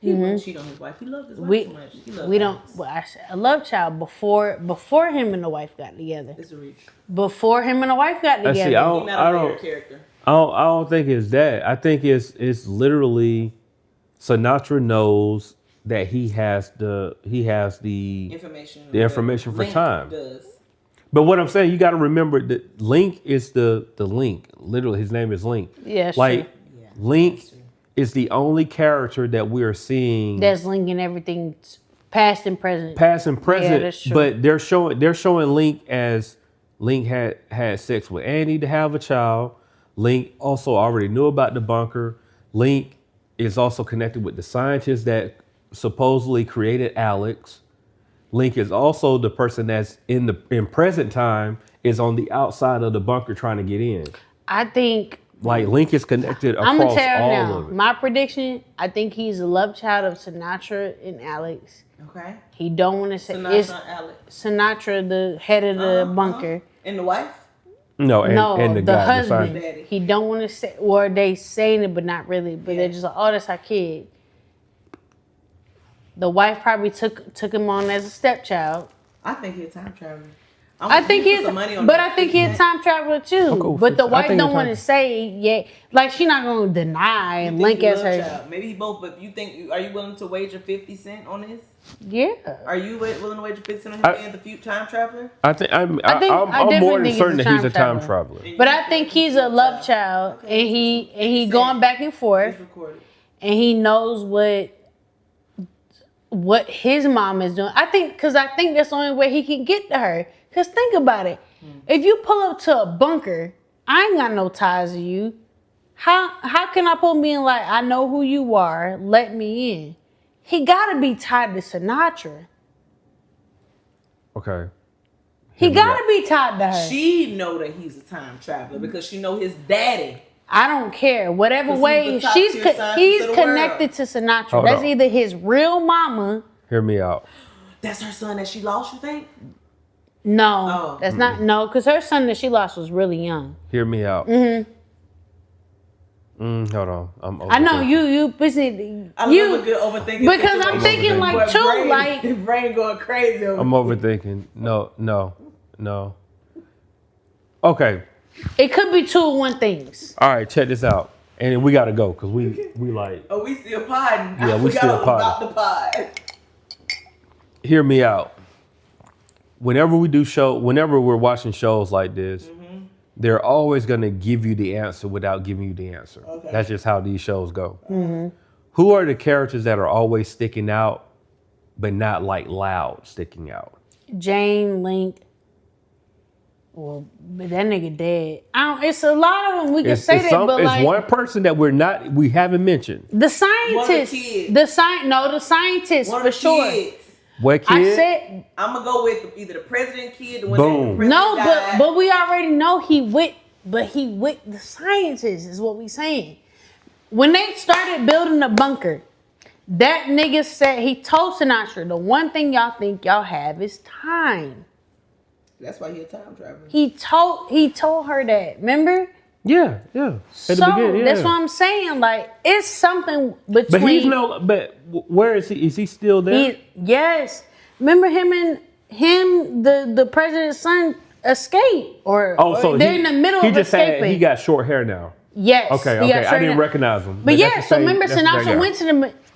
He wouldn't cheat on his wife. He loved his wife too much. A love child before him and the wife got together. It's a reach. Before him and the wife got together. See, He's not a favorite character. I I don't think it's that. I think it's literally Sinatra knows that he has the information for Link time. does. But what I'm saying, you got to remember that Link is the Link. Literally, his name is Link. Yeah, like true. Yeah, Link is the only character that we are seeing That's linking everything past and present. past and present. Yeah, that's true. But they're showing Link as Link had sex with Annie to have a child. Link also already knew about the bunker. Link is also connected with the scientists that supposedly created Alex. Link is also the person that's in present time is on the outside of the bunker trying to get in. I think Like Link is connected across I'm gonna tell you all now. of it. My prediction: I think he's a love child of Sinatra and Alex. Okay. He don't want to say Sinatra, it's Alex. Sinatra, the head of the bunker. And the wife. No, and the guy, husband. the Daddy. He don't want to say, or they saying it, but not really. But they're just like, oh, that's our kid. The wife probably took him on as a stepchild. I think he's time traveler. I think he's a time traveler too. Okay, but the I wife think don't it's want to say yet. Like she's not gonna deny and link as her. Child. Maybe both, but you think are you willing to wager 50 cents on this? Yeah. Are you willing to wager 50 cents on him being the future time traveler? I'm definitely more than think certain that he's a time traveler. traveler. But I think he's a love child, and he going back and forth, and he knows what his mom is doing. I think that's the only way he can get to her. Cause think about it, if you pull up to a bunker, I ain't got no ties to you. How can I pull me in like I know who you are? Let me in. He gotta be tied to Sinatra. Okay. He gotta be tied to her. She know that he's a time traveler because she know his daddy. I don't care. Whatever way he's connected to Sinatra. Hold That's on. either his real mama. Hear me out. That's her son that she lost, you think? No, that's not. No, because her son that she lost was really young. Hear me out. Hold on. I know you busy. I love a good overthinking. Because I'm thinking like too, brain, like brain going crazy. I'm overthinking. No. Okay. It could be 2 of 1 things. All right, check this out. And we gotta go because we like. Oh, we still podding. Yeah, we still podding. About the pod. Hear me out. Whenever we're watching shows like this, they're always gonna give you the answer without giving you the answer. Okay. That's just how these shows go. Who are the characters that are always sticking out, but not like loud sticking out? Jane, Link. Well, but that nigga dead. It's a lot of them. We can say that, but it's like one person that we haven't mentioned. the scientist, the scientist for sure. Kids. What kid? I said I'm gonna go with either the president kid, the one Boom. that the president died. but we already know he with the scientists is what we saying. When they started building the bunker, that nigga said he told Sinatra the one thing y'all think y'all have is time. That's why he a time traveler. He told her that. Remember? Yeah. So that's what I'm saying. Like it's something between. But where is he? Is he still there? Yes. Remember him, the president's son escaped, So they're in the middle of escaping. He got short hair now. Yes. Okay. I didn't recognize him. But yeah, so remember Sinatra went to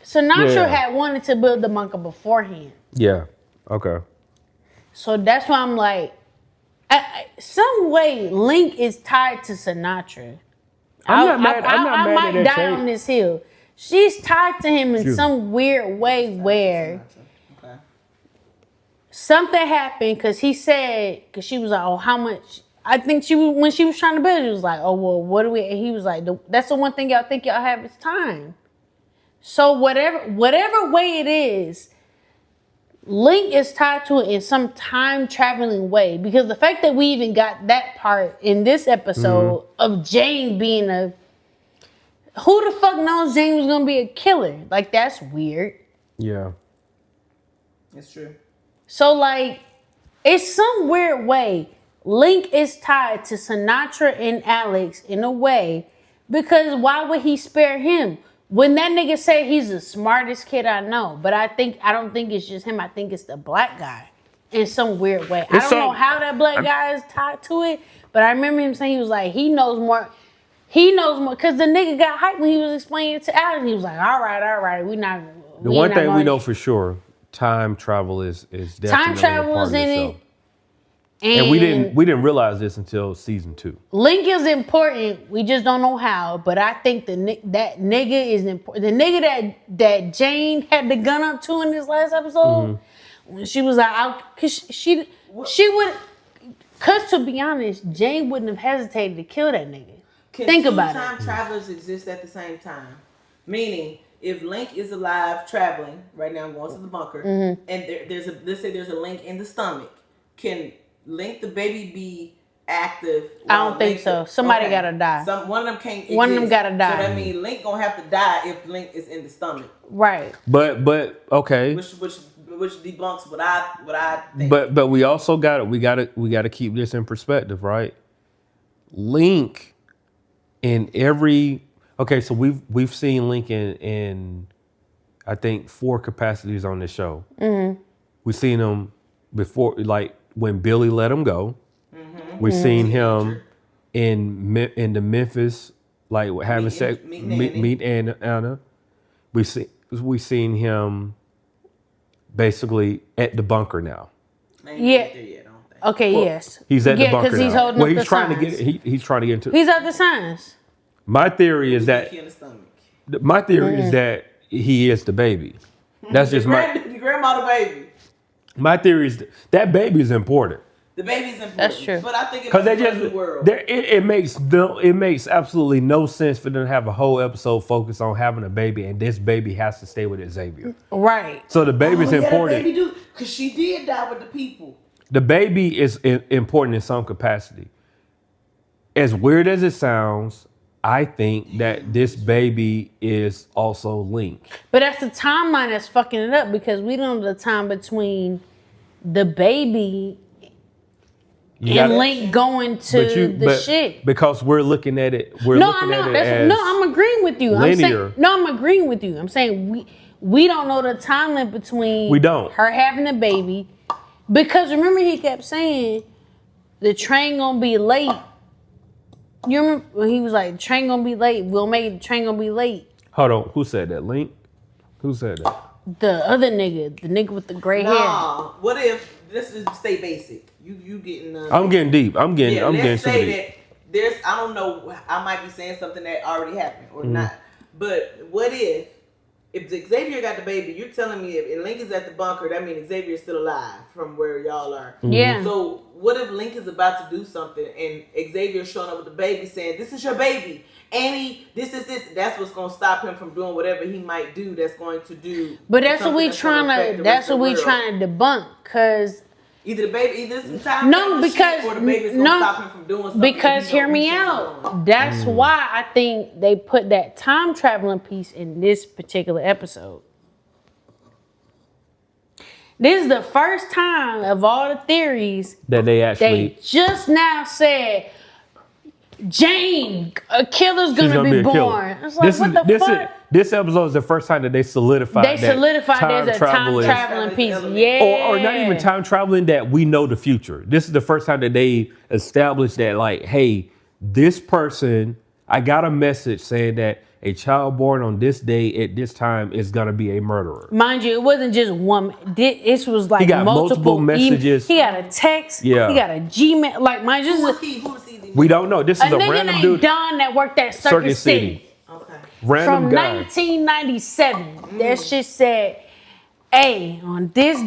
Sinatra had wanted to build the bunker beforehand. Yeah. Okay. So that's why I'm like, some way Link is tied to Sinatra. I'm not mad I might at die that on this hill. She's tied to him in some weird way where something happened because he said, because she was like, oh, how much? I think when she was trying to build, she was like, oh, well, what do we? And he was like, that's the one thing y'all think y'all have is time. So whatever way it is, Link is tied to it in some time traveling way, because the fact that we even got that part in this episode of Jane being who the fuck knows Jane was gonna be a killer? Like that's weird. Yeah. It's true. So like, it's some weird way Link is tied to Sinatra and Alex in a way, because why would he spare him? When that nigga say he's the smartest kid I know, but I don't think it's just him. I think it's the black guy in some weird way. I don't know how that black guy is tied to it, but I remember him saying he was like, he knows more. He knows more because the nigga got hyped when he was explaining it to Alex. He was like, all right, we not. The one thing we know for sure, time travel is definitely time travel a part is of in the it. show. And we didn't realize this until season 2. Link is important. We just don't know how. But I think that nigga is important. The nigga that Jane had the gun up to in this last episode, when she was like, cause she would, cause to be honest, Jane wouldn't have hesitated to kill that nigga. Think about it. Time travelers exist at the same time, meaning if Link is alive traveling right now, going to the bunker, and let's say there's a Link in the stomach, can Link the baby be active? I don't think so. Somebody gotta die. One of them can't exist. One of them gotta die. So that means Link gonna have to die if Link is in the stomach. Right. But okay. Which debunks what I think. But we also gotta keep this in perspective, right? Link in every so we've seen Link in I think 4 capacities on this show. We've seen him before, like when Billy let him go. We've seen him in the Memphis, like having sex, meet Anna. We've seen him basically at the bunker now. Yeah. Okay. Well, yes. He's at the bunker because he's now. holding up He's the trying signs. to get. He's trying to get into. He's at the signs. My theory is that. My theory is that he is the baby. That's just the grandma, the baby. My theory is that baby is important. The baby's important. That's true. But I think because it makes absolutely no sense for them to have a whole episode focused on having a baby, and this baby has to stay with Xavier. Right. So the baby's important. Because she did die with the people. The baby is important in some capacity. As weird as it sounds, I think that this baby is also Link. But that's the timeline that's fucking it up because we don't know the time between the baby and Link going to the shit. Because we're looking at it. I'm agreeing with you. Linear. I'm agreeing with you. I'm saying we don't know the timeline between her having the baby. Because remember he kept saying the train gonna be late. You remember when he was like, train gonna be late. We'll make the train gonna be late. Hold on. Who said that? Link? Who said that? The other nigga. The nigga with the gray hair. What if, this is stay basic. You getting... I'm getting deep. I'm getting super deep. Let's say that I don't know, I might be saying something that already happened or not. But what if Xavier got the baby, you're telling me if Link is at the bunker, that means Xavier is still alive from where y'all are. Yeah. So what if Link is about to do something and Xavier's showing up with the baby saying, this is your baby. Annie, this. That's what's going to stop him from doing whatever he might do that's going to do. But that's what we trying to debunk. Because either the baby, some time or the baby's going to stop him from doing something. Because hear me out. That's why I think they put that time traveling piece in this particular episode. This is the first time of all the theories that they just now said Jane, a killer's gonna be born. It's like, what the fuck? This episode is the first time that they solidified there's a time traveling piece. Yeah. Or not even time traveling, that we know the future. This is the first time that they established that, like, hey, this person, I got a message saying that a child born on this day at this time is gonna be a murderer. Mind you, it wasn't just one. This was like he got multiple messages. He got a text. Yeah. He got a Gmail. Like, mind you, who was he? We don't know. This is a nigga random named dude. Don that worked at Circuit City. Okay. Random From guy. 1997. That shit said, hey, on this,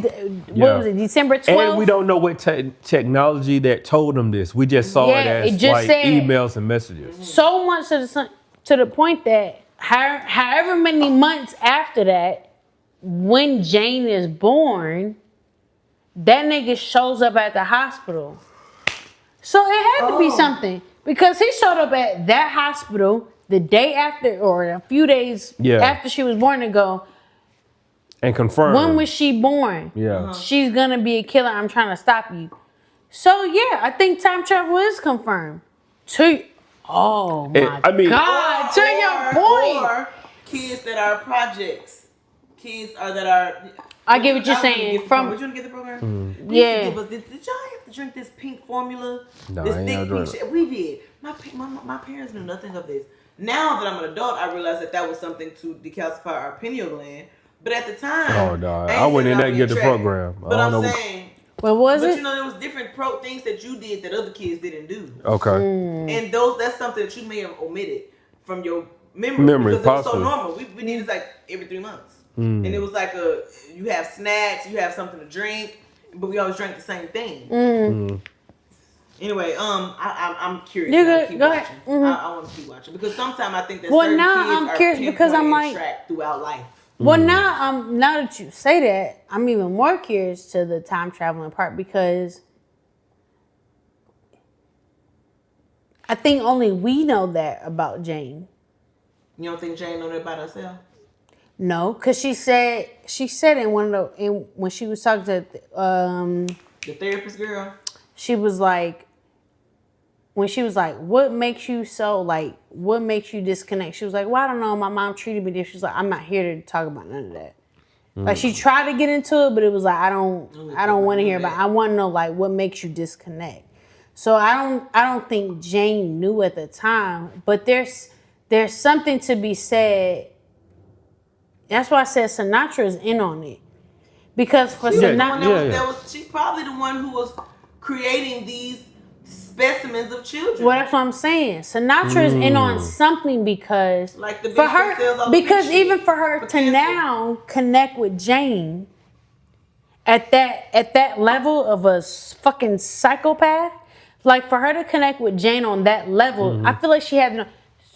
what was it, December 12th? And we don't know what technology that told them this. We just saw it as like emails and messages. So much to the point that however many months after that, when Jane is born, that nigga shows up at the hospital. So it had to be something, because he showed up at that hospital the day after, or a few days after she was born, to go and confirm when was she born. She's gonna be a killer. I'm trying to stop you. So yeah, I think time travel is confirmed. Oh my God! To your point. Or kids that are projects, kids that are. I get what you're saying. Did you get the program? Yeah. Did y'all to drink this pink formula, No, this I ain't thick never pink drink it. shit. We did. My parents knew nothing of this. Now that I'm an adult, I realize that was something to decalcify our pineal gland. But at the time, Oh, no. I went in there and get the program. But I'm saying, what was it? But you know, there was different things that you did that other kids didn't do. Okay. And that's something that you may have omitted from your memory because possibly. It was so normal. We did it like every 3 months, and it was like you have snacks, you have something to drink, but we always drank the same thing. Anyway, I'm curious. Go ahead. I want to keep watching because sometimes I think that certain kids are curious because I'm like track throughout life. Well, now that you say that, I'm even more curious to the time traveling part because I think only we know that about Jane. You don't think Jane know that about herself? No, because she said in when she was talking to the therapist girl. She was like, when she was like, what makes you disconnect? She was like, well, I don't know. My mom treated me this. She was like, I'm not here to talk about none of that. Like she tried to get into it, but it was like, I don't want to hear about it. I want to know like what makes you disconnect. So I don't think Jane knew at the time, but there's something to be said. That's why I said Sinatra is in on it. Because for Sinatra, she's probably the one who was creating these specimens of children. Well, that's what I'm saying. Sinatra is in on something because like the for her, because even for her to now connect with Jane at that level of a fucking psychopath, like for her to connect with Jane on that level, I feel like she had to know.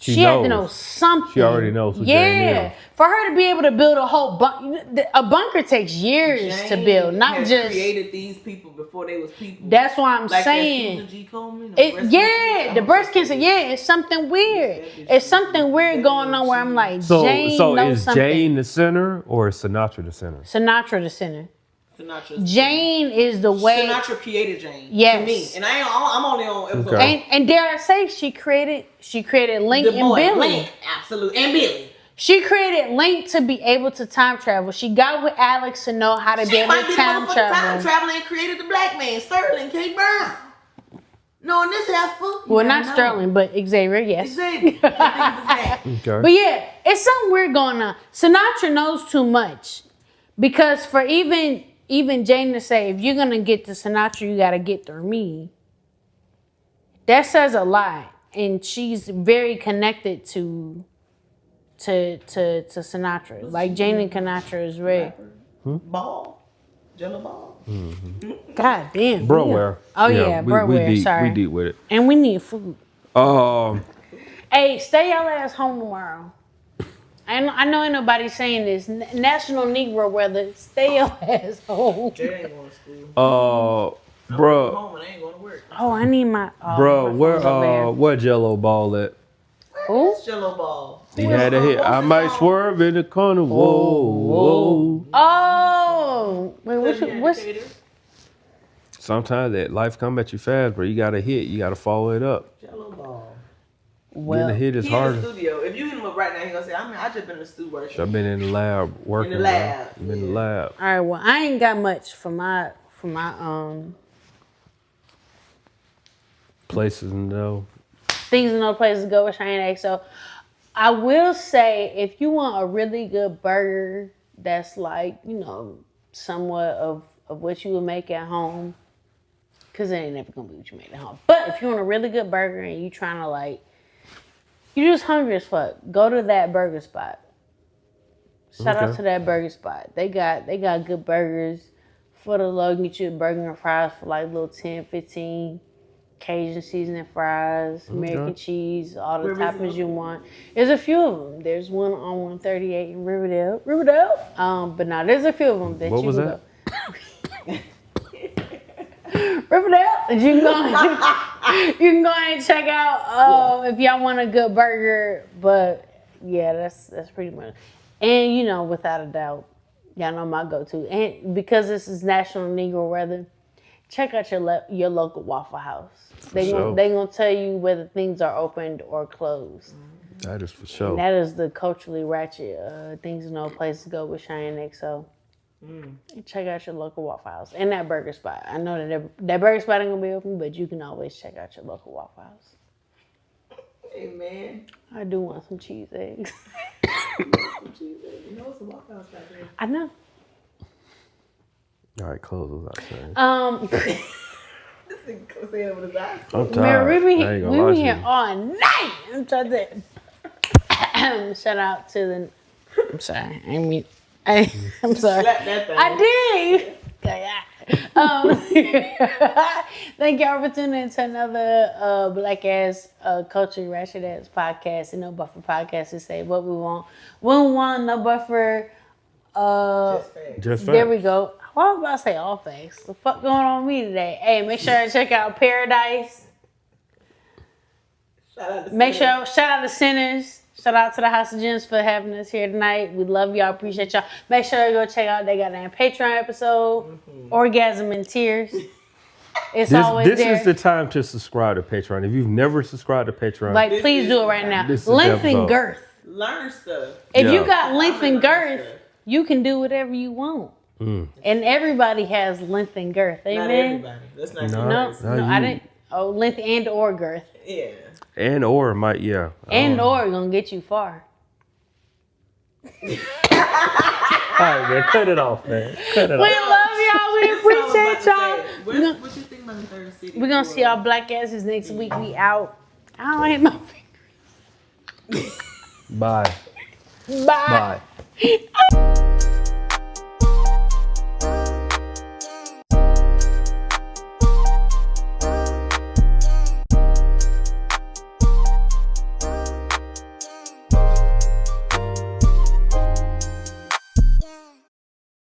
She had to know something. She already knows who Jane is. For her to be able to build a whole bunker, a bunker takes years to build, not just created these people before they was people. That's why I'm saying. The breast cancer. Yeah, it's something weird. It's something weird going on where I'm like, Jane knows something. Is Jane the center or is Sinatra the center? Sinatra the center. Jane is the way Sinatra created Jane. Yes. To me, and I'm only on episode. Okay. And dare I say she created Link and Billy. Link, absolutely, and Billy. She created Link to be able to time travel. She got with Alex to know how to be able to time travel. And created the black man, Sterling K. Brown. No, and this heifer. Well, not Sterling, but Xavier. Yes. Xavier. Okay. But yeah, it's something weird going on. Sinatra knows too much because for even Jane to say, if you're going to get to Sinatra, you got to get through me. That says a lot. And she's very connected to Sinatra. Like Jane and Sinatra is very... Ball. Jello ball. Mm-hmm. God damn. Broware. Oh yeah, Broware. Sorry. We deal with it. And we need food. Hey, stay your ass home tomorrow. I know ain't nobody saying this. National Negro weather. Stay your ass home. Jay ain't going to school. Bro. Home and I ain't going to work. Oh, I need my. Bro, where Jello ball at? Who? Jello ball. He had a hit. I might swerve in the corner. Whoa. Oh. Wait, what's? Sometimes that life come at you fast, bro. You got to hit. You got to follow it up. Jello ball. Well, getting a hit is hard. In the studio. If you hit him up right now, he gonna say, I just been in the studio working. I've been in the lab working. In the lab. I'm in the lab. All right. Well, I ain't got much for my places and no things and no places to go with Cheyenne. So I will say, if you want a really good burger that's like, somewhat of what you would make at home, because it ain't never gonna be what you make at home. But if you want a really good burger and you trying to you just hungry as fuck, go to that burger spot. Shout out to that burger spot. They got good burgers for the low. You can get you a burger and fries for like little 10, 15. Cajun seasoning fries, American cheese, all the toppings you want. There's a few of them. There's one on 138 in Riverdale. But now there's a few of them that what you was can that? Riverdale. You can go ahead and check out if y'all want a good burger. But yeah, that's pretty much. And without a doubt, y'all know my go-to. And because this is National Negro weather, check out your local Waffle House. They gonna tell you whether things are opened or closed. That is for sure. And that is the culturally ratchet things and no place to go with Cheyenne XO. And check out your local Waffle House and that burger spot. I know that burger spot ain't gonna be open, but you can always check out your local Waffle House. Amen. I do want some cheese eggs. Some cheese eggs. You know it's a Waffle House back there. I know. All right, close us out, son. This nigga saying with his eyes. I'm Man, tired. we I ain't gonna been lie to here you. all night. I'm trying to shout out to the. I'm sorry. I'm sorry. Slap that thing. I did. Thank y'all for tuning in to another black ass culturally ratchet ass podcast and no buffer podcast. To say what we want when we want, no buffer. Just There facts. we go. Well, I was about to say all facts. The fuck going on with me today? Hey, make sure to check out Paradise. Shout out to Sinners. Shout out to the House of Gems for having us here tonight. We love y'all. Appreciate y'all. Make sure to go check out they got that Patreon episode, Orgasm and Tears. It's always This there. is the time to subscribe to Patreon. If you've never subscribed to Patreon, Like, please do it right now. This is the Length and episode. girth. Learn stuff. If Yeah. you got length and Learn girth, stuff. you can do whatever you want. And everybody has length and girth. Not Amen. everybody. Let's not say No, that. Not no, I you. didn't. Oh, length and or girth. Yeah. and or might And or gonna get you far. All right, man, cut it off, man. Cut it We off. love y'all. We appreciate y'all. What you think about the third city? We're gonna see y'all black asses next week. We out. I don't hit my fingers. Bye. Bye. Bye.